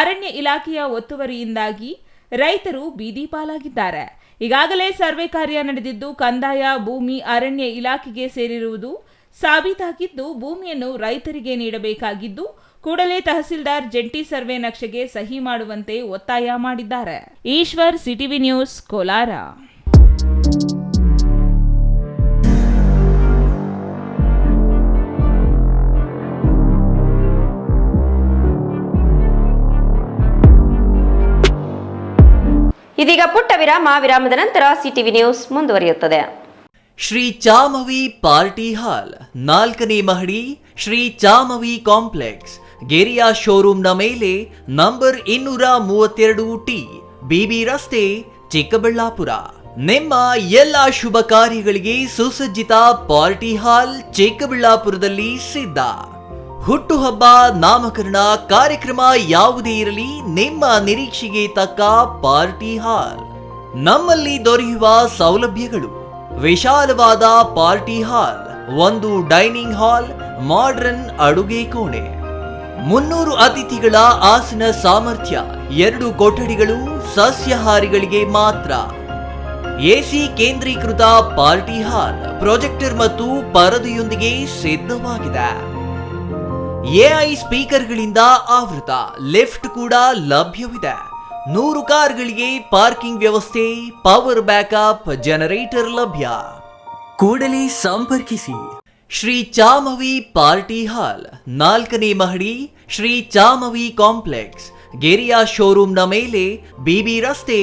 Speaker 3: ಅರಣ್ಯ ಇಲಾಖೆಯ ಒತ್ತುವರಿಯಿಂದಾಗಿ ರೈತರು ಬೀದಿ ಪಾಲಾಗಿದ್ದಾರೆ. ಈಗಾಗಲೇ ಸರ್ವೆ ಕಾರ್ಯ ನಡೆದಿದ್ದು ಕಂದಾಯ ಭೂಮಿ ಅರಣ್ಯ ಇಲಾಖೆಗೆ ಸೇರಿರುವುದು ಸಾಬೀತಾಗಿದ್ದು ಭೂಮಿಯನ್ನು ರೈತರಿಗೆ ನೀಡಬೇಕಾಗಿದ್ದು ಕೂಡಲೇ ತಹಸೀಲ್ದಾರ್ ಜಂಟಿ ಸರ್ವೆ ನಕ್ಷೆಗೆ ಸಹಿ ಮಾಡುವಂತೆ ಒತ್ತಾಯ ಮಾಡಿದ್ದಾರೆ. Eshwar, CTV news, Kolar.
Speaker 2: ಇದೀಗ ಪುಟ್ಟ ವಿರಾಮದ ನಂತರ ಸಿಟಿವಿ ನ್ಯೂಸ್ ಮುಂದುವರಿಯುತ್ತದೆ.
Speaker 8: ಶ್ರೀ ಚಾಮವಿ ಪಾರ್ಟಿ ಹಾಲ್ 4ನೇ ಮಹಡಿ, ಶ್ರೀ ಚಾಮವಿ ಕಾಂಪ್ಲೆಕ್ಸ್, ಗೆರಿಯಾ ಶೋರೂಮ್ನ ಮೇಲೆ, ನಂಬರ್ 232T, ಬಿಬಿ ರಸ್ತೆ, ಚಿಕ್ಕಬಳ್ಳಾಪುರ. ನಿಮ್ಮ ಎಲ್ಲ ಶುಭ ಕಾರ್ಯಗಳಿಗೆ ಸುಸಜ್ಜಿತ ಪಾರ್ಟಿ ಹಾಲ್ ಚಿಕ್ಕಬಳ್ಳಾಪುರದಲ್ಲಿ ಸಿದ್ಧ. ಹುಟ್ಟುಹಬ್ಬ, ನಾಮಕರಣ, ಕಾರ್ಯಕ್ರಮ ಯಾವುದೇ ಇರಲಿ, ನಿಮ್ಮ ನಿರೀಕ್ಷೆಗೆ ತಕ್ಕ ಪಾರ್ಟಿ ಹಾಲ್. ನಮ್ಮಲ್ಲಿ ದೊರೆಯುವ ಸೌಲಭ್ಯಗಳು: ವಿಶಾಲವಾದ party hall, 1 dining hall, modern ಅಡುಗೆ ಕೋಣೆ, 300 ಅತಿಥಿಗಳ ಆಸನ ಸಾಮರ್ಥ್ಯ, 2 ಕೊಠಡಿಗಳು ಸಸ್ಯಾಹಾರಿಗಳಿಗೆ ಮಾತ್ರ, ಎಸಿ ಕೇಂದ್ರೀಕೃತ ಪಾರ್ಟಿ ಹಾಲ್, ಪ್ರೊಜೆಕ್ಟರ್ ಮತ್ತು ಪರದೆಯೊಂದಿಗೆ ಸಿದ್ಧವಾಗಿದೆ. ಎಐ ಸ್ಪೀಕರ್ಗಳಿಂದ ಆವೃತ, ಲಿಫ್ಟ್ ಕೂಡ ಲಭ್ಯವಿದೆ. 100 ಕಾರ್ಗಳಿಗೆ ಪಾರ್ಕಿಂಗ್ ವ್ಯವಸ್ಥೆ, ಪವರ್ ಬ್ಯಾಕಪ್ ಜನರೇಟರ್ ಲಭ್ಯ. ಕೂಡಲೇ ಸಂಪರ್ಕಿಸಿ. ಶ್ರೀ ಚಾಮವಿ ಪಾರ್ಟಿ ಹಾಲ್, 4ನೇ ಮಹಡಿ, ಶ್ರೀ ಚಾಮವಿ ಕಾಂಪ್ಲೆಕ್ಸ್, ಗೆರಿಯಾ ಶೋರೂಮ್ನ ಮೇಲೆ, ಬಿಬಿ ರಸ್ತೆ.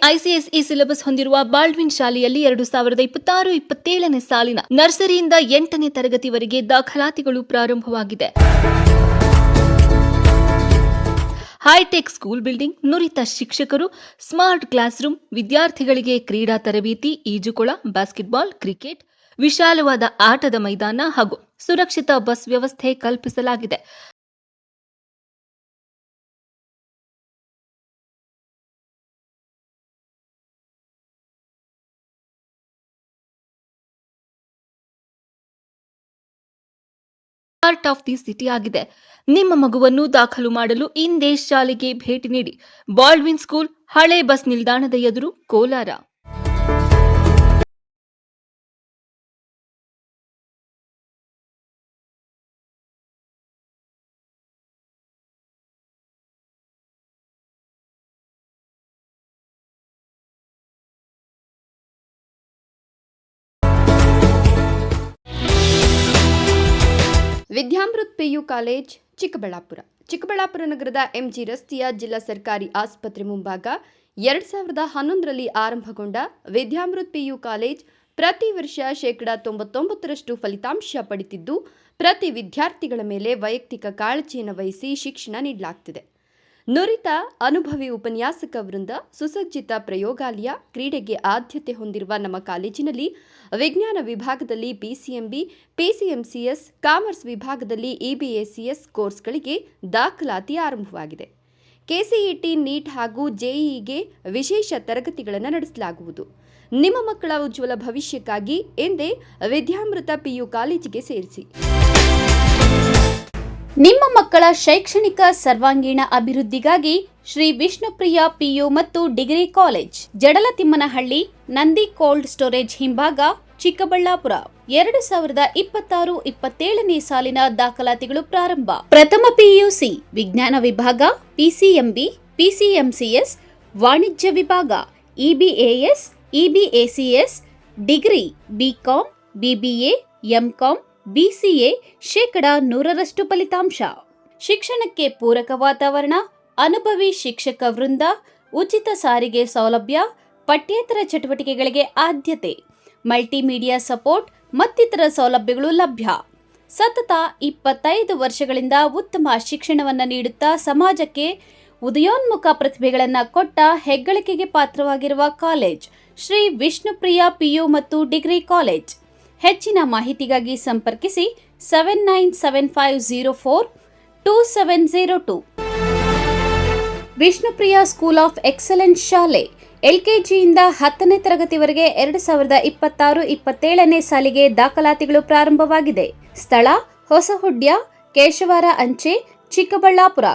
Speaker 12: ಐಸಿಎಸ್ಇ ಸಿಲೆಬಸ್ ಹೊಂದಿರುವ ಬಾಲ್ಡ್ವಿನ್ ಶಾಲೆಯಲ್ಲಿ 2026-27ನೇ ಸಾಲಿನ ನರ್ಸರಿಯಿಂದ 8ನೇ ತರಗತಿವರೆಗೆ ದಾಖಲಾತಿಗಳು ಪ್ರಾರಂಭವಾಗಿದೆ. ಹೈಟೆಕ್ ಸ್ಕೂಲ್ ಬಿಲ್ಡಿಂಗ್, ನುರಿತ ಶಿಕ್ಷಕರು, ಸ್ಮಾರ್ಟ್ ಕ್ಲಾಸ್ ರೂಮ್, ವಿದ್ಯಾರ್ಥಿಗಳಿಗೆ ಕ್ರೀಡಾ ತರಬೇತಿ, ಈಜುಕೊಳ, ಬಾಸ್ಕೆಟ್ಬಾಲ್, ಕ್ರಿಕೆಟ್, ವಿಶಾಲವಾದ ಆಟದ ಮೈದಾನ ಹಾಗೂ ಸುರಕ್ಷಿತ ಬಸ್ ವ್ಯವಸ್ಥೆ ಕಲ್ಪಿಸಲಾಗಿದೆ. ಹಾರ್ಟ್ ಆಫ್ ದಿ ಸಿಟಿ ಆಗಿದೆ. ನಿಮ್ಮ ಮಗುವನ್ನು ದಾಖಲು ಮಾಡಲು ಇಂದೇ ಶಾಲೆಗೆ ಭೇಟಿ ನೀಡಿ. ಬಾಲ್ಡ್ವಿನ್ ಸ್ಕೂಲ್, ಹಳೆ ಬಸ್ ನಿಲ್ದಾಣದ ಎದುರು, ಕೋಲಾರ.
Speaker 13: Vidyamruth PU college, Chikkaballapur. ಚಿಕ್ಕಬಳ್ಳಾಪುರ ನಗರದ ಎಂಜಿ ರಸ್ತೆಯ ಜಿಲ್ಲಾ ಸರ್ಕಾರಿ ಆಸ್ಪತ್ರೆ ಮುಂಭಾಗ 2011ರಲ್ಲಿ ಆರಂಭಗೊಂಡ ವಿದ್ಯಾಮೃತ್ ಪಿಯು ಕಾಲೇಜ್ ಪ್ರತಿ ವರ್ಷ 99% ಫಲಿತಾಂಶ ಪಡೆದಿದ್ದು, ಪ್ರತಿ ವಿದ್ಯಾರ್ಥಿಗಳ ಮೇಲೆ ವೈಯಕ್ತಿಕ ಕಾಳಜಿಯನ್ನು ವಹಿಸಿ ಶಿಕ್ಷಣ ನೀಡಲಾಗುತ್ತಿದೆ. ನುರಿತ ಅನುಭವಿ ಉಪನ್ಯಾಸಕ ವೃಂದ, ಸುಸಜ್ಜಿತ ಪ್ರಯೋಗಾಲಯ, ಕ್ರೀಡೆಗೆ ಆದ್ಯತೆ ಹೊಂದಿರುವ ನಮ್ಮ ಕಾಲೇಜಿನಲ್ಲಿ ವಿಜ್ಞಾನ ವಿಭಾಗದಲ್ಲಿ ಪಿಸಿಎಂಬಿ, ಪಿಸಿಎಂಸಿಎಸ್, ಕಾಮರ್ಸ್ ವಿಭಾಗದಲ್ಲಿ ಇಬಿಎಸಿಎಸ್ ಕೋರ್ಸ್ಗಳಿಗೆ ದಾಖಲಾತಿ ಆರಂಭವಾಗಿದೆ. ಕೆಸಿಇಟಿ, ನೀಟ್ ಹಾಗೂ ಜೆಇಇಗೆ ವಿಶೇಷ ತರಗತಿಗಳನ್ನು ನಡೆಸಲಾಗುವುದು. ನಿಮ್ಮ ಮಕ್ಕಳ ಉಜ್ವಲ ಭವಿಷ್ಯಕ್ಕಾಗಿ ಎಂದೇ ವಿದ್ಯಾಮೃತ ಪಿಯು ಕಾಲೇಜಿಗೆ ಸೇರಿಸಿ.
Speaker 1: ನಿಮ್ಮ ಮಕ್ಕಳ ಶೈಕ್ಷಣಿಕ ಸರ್ವಾಂಗೀಣ ಅಭಿವೃದ್ಧಿಗಾಗಿ ಶ್ರೀ ವಿಷ್ಣುಪ್ರಿಯ ಪಿಯು ಮತ್ತು degree college, Jadalathimmanahalli, Nandi cold storage ಹಿಂಭಾಗ, ಚಿಕ್ಕಬಳ್ಳಾಪುರ. 2026-27ನೇ ಸಾಲಿನ ದಾಖಲಾತಿಗಳು ಪ್ರಾರಂಭ. ಪ್ರಥಮ ಪಿಯುಸಿ ವಿಜ್ಞಾನ ವಿಭಾಗ, ಪಿಸಿಎಂಬಿ, ಪಿಸಿಎಂಸಿಎಸ್, ವಾಣಿಜ್ಯ ವಿಭಾಗ, EBAS, EBACS, degree BCom, BBA, MCom, BCA 100% ಫಲಿತಾಂಶ. ಶಿಕ್ಷಣಕ್ಕೆ ಪೂರಕ ವಾತಾವರಣ, ಅನುಭವಿ ಶಿಕ್ಷಕ ವೃಂದ, ಉಚಿತ ಸಾರಿಗೆ ಸೌಲಭ್ಯ, ಪಠ್ಯೇತರ ಚಟುವಟಿಕೆಗಳಿಗೆ ಆದ್ಯತೆ, ಮಲ್ಟಿಮೀಡಿಯಾ ಸಪೋರ್ಟ್ ಮತ್ತಿತರ ಸೌಲಭ್ಯಗಳು ಲಭ್ಯ. ಸತತ 25 ವರ್ಷಗಳಿಂದ ಉತ್ತಮ ಶಿಕ್ಷಣವನ್ನು ನೀಡುತ್ತಾ ಸಮಾಜಕ್ಕೆ ಉದಯೋನ್ಮುಖ ಪ್ರತಿಭೆಗಳನ್ನು ಕೊಟ್ಟ ಹೆಗ್ಗಳಿಕೆಗೆ ಪಾತ್ರವಾಗಿರುವ ಕಾಲೇಜ್ ಶ್ರೀ ವಿಷ್ಣುಪ್ರಿಯ ಪಿಯು ಮತ್ತು ಡಿಗ್ರಿ ಕಾಲೇಜ್. ಹೆಚ್ಚಿನ ಮಾಹಿತಿಗಾಗಿ ಸಂಪರ್ಕಿಸಿ 7975042702. ವಿಷ್ಣುಪ್ರಿಯ ಸ್ಕೂಲ್ ಆಫ್ ಎಕ್ಸಲೆನ್ಸ್ ಶಾಲೆ, ಎಲ್ಕೆಜಿಯಿಂದ 10ನೇ ತರಗತಿವರೆಗೆ 2026-27ನೇ ಸಾಲಿಗೆ ದಾಖಲಾತಿಗಳು ಪ್ರಾರಂಭವಾಗಿದೆ. ಸ್ಥಳ ಹೊಸಹುಡ್ಯ, ಕೇಶವಾರ ಅಂಚೆ, ಚಿಕ್ಕಬಳ್ಳಾಪುರ.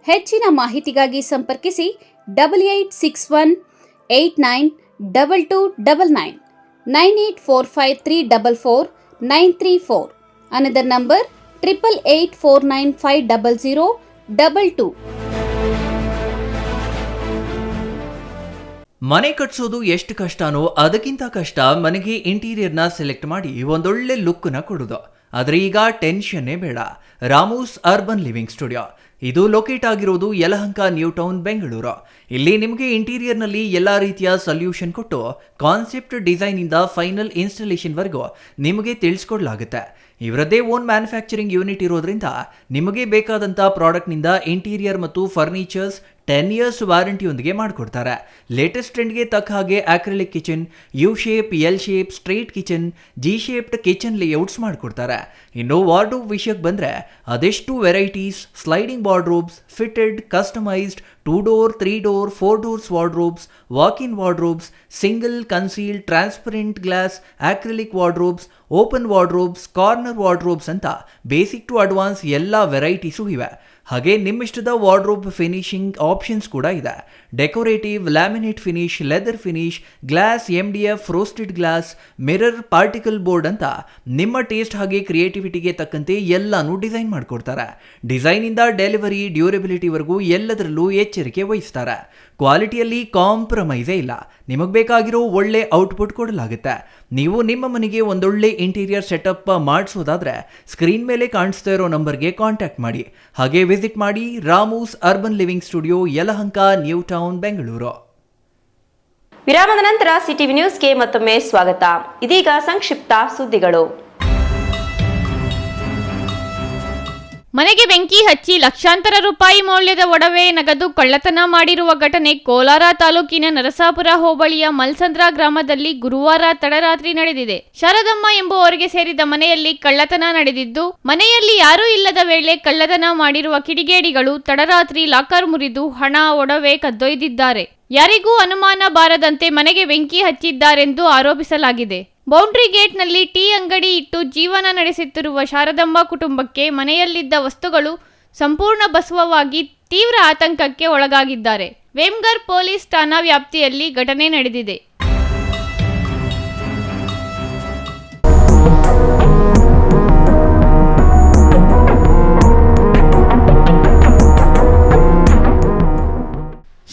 Speaker 1: ಹೆಚ್ಚಿನ ಮಾಹಿತಿಗಾಗಿ ಸಂಪರ್ಕಿಸಿ 8861892299 9845344934. Another number 8884950022.
Speaker 8: ಮನೆ ಕಟ್ಸೋದು ಎಷ್ಟು ಕಷ್ಟನೋ ಅದಕ್ಕಿಂತ ಕಷ್ಟ ಮನೆಗೆ ಇಂಟೀರಿಯರ್ನ ಸೆಲೆಕ್ಟ್ ಮಾಡಿ ಒಂದೊಳ್ಳೆ ಲುಕ್ನ ಕೊಡೋದು. ಆದರೆ ಈಗ ಟೆನ್ಷನ್ನೇ ಬೇಡ. ರಾಮೂಸ್ ಅರ್ಬನ್ ಲಿವಿಂಗ್ ಸ್ಟುಡಿಯೋ ಇದು ಲೊಕೇಟ್ ಆಗಿರೋದು ಯಲಹಂಕ ನ್ಯೂ ಟೌನ್ ಬೆಂಗಳೂರು. ಇಲ್ಲಿ ನಿಮಗೆ ಇಂಟೀರಿಯರ್ನಲ್ಲಿ ಎಲ್ಲ ರೀತಿಯ ಸೊಲ್ಯೂಷನ್ ಕೊಟ್ಟು ಕಾನ್ಸೆಪ್ಟ್ ಡಿಸೈನಿಂದ ಫೈನಲ್ ಇನ್ಸ್ಟಾಲೇಷನ್ವರೆಗೂ ನಿಮಗೆ ತಿಳಿಸ್ಕೊಡ್ಲಾಗುತ್ತೆ. ಇವರದ್ದೇ ಓನ್ ಮ್ಯಾನುಫ್ಯಾಕ್ಚರಿಂಗ್ ಯೂನಿಟ್ ಇರೋದ್ರಿಂದ ನಿಮಗೆ ಬೇಕಾದಂಥ ಪ್ರಾಡಕ್ಟ್ನಿಂದ ಇಂಟೀರಿಯರ್ ಮತ್ತು ಫರ್ನಿಚರ್ಸ್ 10 years ವಾರಂಟಿಯೊಂದಿಗೆ ಮಾಡಿಕೊಡ್ತಾರೆ. ಲೇಟೆಸ್ಟ್ ಟ್ರೆಂಡ್ಗೆ ತಕ್ಕ ಹಾಗೆ acrylic kitchen, U shape, L shape, straight kitchen, G shaped kitchen layouts ಮಾಡಿಕೊಡ್ತಾರೆ. ಇನ್ನು ವಾರ್ಡ್ರೋಬ್ ವಿಷಯಕ್ಕೆ ಬಂದರೆ ಅದೆಷ್ಟು varieties, sliding wardrobes, fitted, customised, 2 door, 3 door, 4 doors wardrobes, walk-in wardrobes, single, concealed, transparent glass, acrylic wardrobes, open wardrobes, corner wardrobes ಅಂತ ಬೇಸಿಕ್ ಟು ಅಡ್ವಾನ್ಸ್ ಎಲ್ಲ ವೆರೈಟೀಸು ಇವೆ. ಹಾಗೆ ನಿಮ್ಮಿಷ್ಟದ ವಾರ್ಡ್ರೋಬ್ ಫಿನಿಶಿಂಗ್ ಆಪ್ಷನ್ಸ್ ಕೂಡ ಇದೆ. Decorative, laminate finish, leather finish, glass, MDF, roasted glass, mirror, particle board ಅಂತ ನಿಮ್ಮ ಟೇಸ್ಟ್ ಹಾಗೆ ಕ್ರಿಯೇಟಿವಿಟಿಗೆ ತಕ್ಕಂತೆ ಎಲ್ಲಾನು ಡಿಸೈನ್ ಮಾಡಿಕೊಡ್ತಾರೆ. ಡಿಸೈನಿಂದ ಡೆಲಿವರಿ, ಡ್ಯೂರಬಿಲಿಟಿವರೆಗೂ ಎಲ್ಲದರಲ್ಲೂ ಎಚ್ಚರಿಕೆ ವಹಿಸ್ತಾರೆ. ಕ್ವಾಲಿಟಿಯಲ್ಲಿ ಕಾಂಪ್ರಮೈಸೇ ಇಲ್ಲ. ನಿಮಗೆ ಬೇಕಾಗಿರೋ ಒಳ್ಳೆ ಔಟ್ಪುಟ್ ಕೊಡಲಾಗುತ್ತೆ. ನೀವು ನಿಮ್ಮ ಮನೆಗೆ ಒಂದೊಳ್ಳೆ ಇಂಟೀರಿಯರ್ ಸೆಟಪ್ ಮಾಡಿಸೋದಾದ್ರೆ ಸ್ಕ್ರೀನ್ ಮೇಲೆ ಕಾಣಿಸ್ತಾ ಇರೋ ನಂಬರ್ಗೆ ಕಾಂಟ್ಯಾಕ್ಟ್ ಮಾಡಿ. ಹಾಗೆ ವಿಸಿಟ್ ಮಾಡಿ Ramu's urban living studio, Yelahanka, new town, Bengaluru.
Speaker 2: ವಿರಾಮದ ನಂತರ ಸಿಟಿವಿ ನ್ಯೂಸ್ಗೆ ಮತ್ತೊಮ್ಮೆ ಸ್ವಾಗತ. ಇದೀಗ ಸಂಕ್ಷಿಪ್ತ ಸುದ್ದಿಗಳು.
Speaker 14: ಮನೆಗೆ ಬೆಂಕಿ ಹಚ್ಚಿ ಲಕ್ಷಾಂತರ ರೂಪಾಯಿ ಮೌಲ್ಯದ ಒಡವೆ, ನಗದು ಕಳ್ಳತನ ಮಾಡಿರುವ ಘಟನೆ ಕೋಲಾರ ತಾಲೂಕಿನ ನರಸಾಪುರ ಹೋಬಳಿಯ ಮಲ್ಸಂದ್ರ ಗ್ರಾಮದಲ್ಲಿ ಗುರುವಾರ ತಡರಾತ್ರಿ ನಡೆದಿದೆ. ಶಾರದಮ್ಮ ಎಂಬುವವರಿಗೆ ಸೇರಿದ ಮನೆಯಲ್ಲಿ ಕಳ್ಳತನ ನಡೆದಿದ್ದು, ಮನೆಯಲ್ಲಿ ಯಾರೂ ಇಲ್ಲದ ವೇಳೆ ಕಳ್ಳತನ ಮಾಡಿರುವ ಕಿಡಿಗೇಡಿಗಳು ತಡರಾತ್ರಿ ಲಾಕರ್ ಮುರಿದು ಹಣ, ಒಡವೆ ಕದ್ದೊಯ್ದಿದ್ದಾರೆ. ಯಾರಿಗೂ ಅನುಮಾನ ಬಾರದಂತೆ ಮನೆಗೆ ಬೆಂಕಿ ಹಚ್ಚಿದ್ದಾರೆಂದು ಆರೋಪಿಸಲಾಗಿದೆ. ಬೌಂಡ್ರಿ ಗೇಟ್ನಲ್ಲಿ ಟೀ ಅಂಗಡಿ ಇಟ್ಟು ಜೀವನ ನಡೆಸುತ್ತಿರುವ ಶಾರದಮ್ಮ ಕುಟುಂಬಕ್ಕೆ ಮನೆಯಲ್ಲಿದ್ದ ವಸ್ತುಗಳು ಸಂಪೂರ್ಣ ಭಸ್ಮವಾಗಿ ತೀವ್ರ ಆತಂಕಕ್ಕೆ ಒಳಗಾಗಿದ್ದಾರೆ. ವೇಮ್ಗರ್ ಪೊಲೀಸ್ ಠಾಣಾ ವ್ಯಾಪ್ತಿಯಲ್ಲಿ ಘಟನೆ ನಡೆದಿದೆ.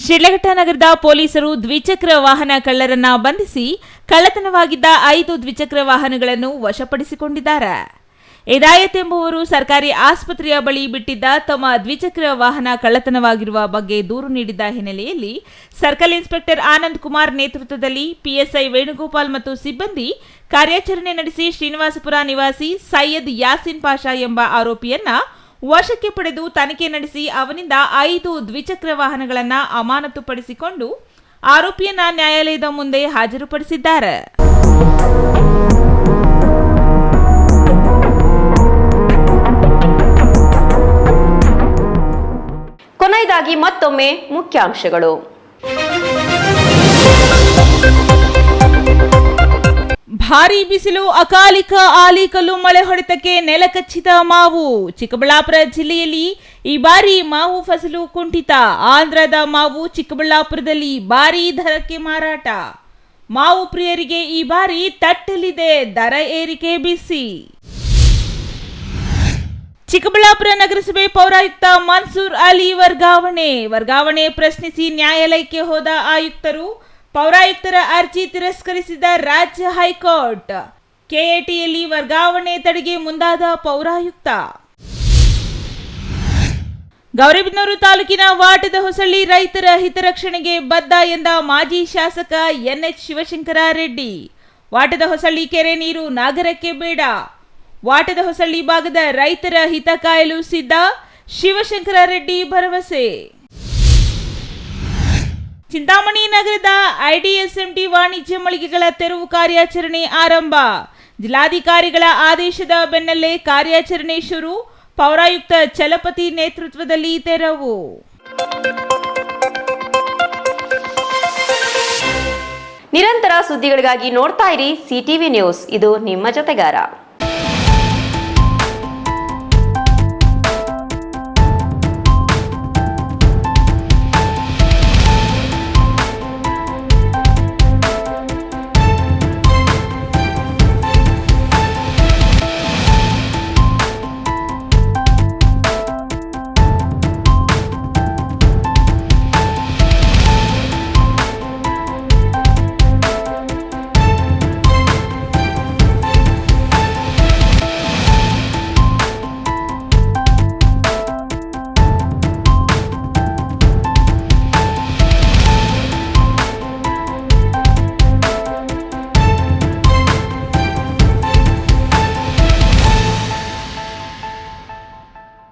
Speaker 3: ಶಿಡ್ಲಘಟ್ಟ ನಗರದ ಪೊಲೀಸರು ದ್ವಿಚಕ್ರ ವಾಹನ ಕಳ್ಳರನ್ನ ಬಂಧಿಸಿ ಕಳ್ಳತನವಾಗಿದ್ದ 5 ದ್ವಿಚಕ್ರ ವಾಹನಗಳನ್ನು ವಶಪಡಿಸಿಕೊಂಡಿದ್ದಾರೆ. ಇದಾಯತ್ ಎಂಬುವರು ಸರ್ಕಾರಿ ಆಸ್ಪತ್ರೆಯ ಬಳಿ ಬಿಟ್ಟಿದ್ದ ತಮ್ಮ ದ್ವಿಚಕ್ರ ವಾಹನ ಕಳ್ಳತನವಾಗಿರುವ ಬಗ್ಗೆ ದೂರು ನೀಡಿದ್ದ ಹಿನ್ನೆಲೆಯಲ್ಲಿ ಸರ್ಕಲ್ ಇನ್ಸ್ಪೆಕ್ಟರ್ ಆನಂದ್ ಕುಮಾರ್ ನೇತೃತ್ವದಲ್ಲಿ PSI ವೇಣುಗೋಪಾಲ್ ಮತ್ತು ಸಿಬ್ಬಂದಿ ಕಾರ್ಯಾಚರಣೆ ನಡೆಸಿ ಶ್ರೀನಿವಾಸಪುರ ನಿವಾಸಿ ಸೈಯದ್ ಯಾಸಿನ್ ಪಾಷಾ ಎಂಬ ಆರೋಪಿಯನ್ನ ವಶಕ್ಕೆ ಪಡೆದು ತನಿಖೆ ನಡೆಸಿ ಅವನಿಂದ 5 ದ್ವಿಚಕ್ರ ವಾಹನಗಳನ್ನು ಅಮಾನತುಪಡಿಸಿಕೊಂಡು ಆರೋಪಿಯನ್ನ ನ್ಯಾಯಾಲಯದ ಮುಂದೆ ಹಾಜರುಪಡಿಸಿದ್ದಾರೆ.
Speaker 2: ಕೊನೆಯದಾಗಿ ಮತ್ತೊಮ್ಮೆ ಮುಖ್ಯಾಂಶಗಳು.
Speaker 3: ಭಾರೀ ಬಿಸಿಲು, ಅಕಾಲಿಕ ಆಲಿಕಲ್ಲು ಮಳೆ ಹೊಡೆತಕ್ಕೆ ನೆಲಕಚ್ಚಿದ ಮಾವು. ಚಿಕ್ಕಬಳ್ಳಾಪುರ ಜಿಲ್ಲೆಯಲ್ಲಿ ಈ ಬಾರಿ ಮಾವು ಫಸಲು ಕುಂಠಿತ. ಆಂಧ್ರದ ಮಾವು ಚಿಕ್ಕಬಳ್ಳಾಪುರದಲ್ಲಿ ಭಾರೀ ದರಕ್ಕೆ ಮಾರಾಟ. ಮಾವು ಪ್ರಿಯರಿಗೆ ಈ ಬಾರಿ ತಟ್ಟಲಿದೆ ದರ ಏರಿಕೆ ಬಿಸಿ. ಚಿಕ್ಕಬಳ್ಳಾಪುರ ನಗರಸಭೆ ಪೌರಾಯುಕ್ತ ಮನ್ಸೂರ್ ಅಲಿ ವರ್ಗಾವಣೆ ಪ್ರಶ್ನಿಸಿ ನ್ಯಾಯಾಲಯಕ್ಕೆ ಹೋದ ಆಯುಕ್ತರು. ಪೌರಾಯುಕ್ತರ ಅರ್ಜಿ ತಿರಸ್ಕರಿಸಿದ ರಾಜ್ಯ ಹೈಕೋರ್ಟ್. ಕೆಎಟಿಯಲ್ಲಿ ವರ್ಗಾವಣೆ ತಡೆಗೆ ಮುಂದಾದ ಪೌರಾಯುಕ್ತ. ಗೌರಿಬಿದನೂರು ತಾಲೂಕಿನ ವಾಟದ ಹೊಸಳ್ಳಿ ರೈತರ ಹಿತರಕ್ಷಣೆಗೆ ಬದ್ಧ ಎಂದ ಮಾಜಿ ಶಾಸಕ NH ಶಿವಶಂಕರ ರೆಡ್ಡಿ. ವಾಟದ ಹೊಸಳ್ಳಿ ಕೆರೆ ನೀರು ನಾಗರಕ್ಕೆ ಬೇಡ. ವಾಟದ ಹೊಸಳ್ಳಿ ಭಾಗದ ರೈತರ ಹಿತ ಕಾಯಲು ಸಿದ್ಧ, ಶಿವಶಂಕರ ರೆಡ್ಡಿ ಭರವಸೆ. ಚಿಂತಾಮಣಿ ನಗರದ IDSMT ವಾಣಿಜ್ಯ ಮಳಿಗೆಗಳ ತೆರವು ಕಾರ್ಯಾಚರಣೆ ಆರಂಭ. ಜಿಲ್ಲಾಧಿಕಾರಿಗಳ ಆದೇಶದ ಬೆನ್ನಲ್ಲೇ ಕಾರ್ಯಾಚರಣೆ ಶುರು. ಪೌರಾಯುಕ್ತ ಚಲಪತಿ ನೇತೃತ್ವದಲ್ಲಿ ತೆರವು.
Speaker 2: ನಿರಂತರ ಸುದ್ದಿಗಳಿಗಾಗಿ ನೋಡ್ತಾ ಇರಿ CTV ನ್ಯೂಸ್, ಇದು ನಿಮ್ಮ ಜೊತೆಗಾರ.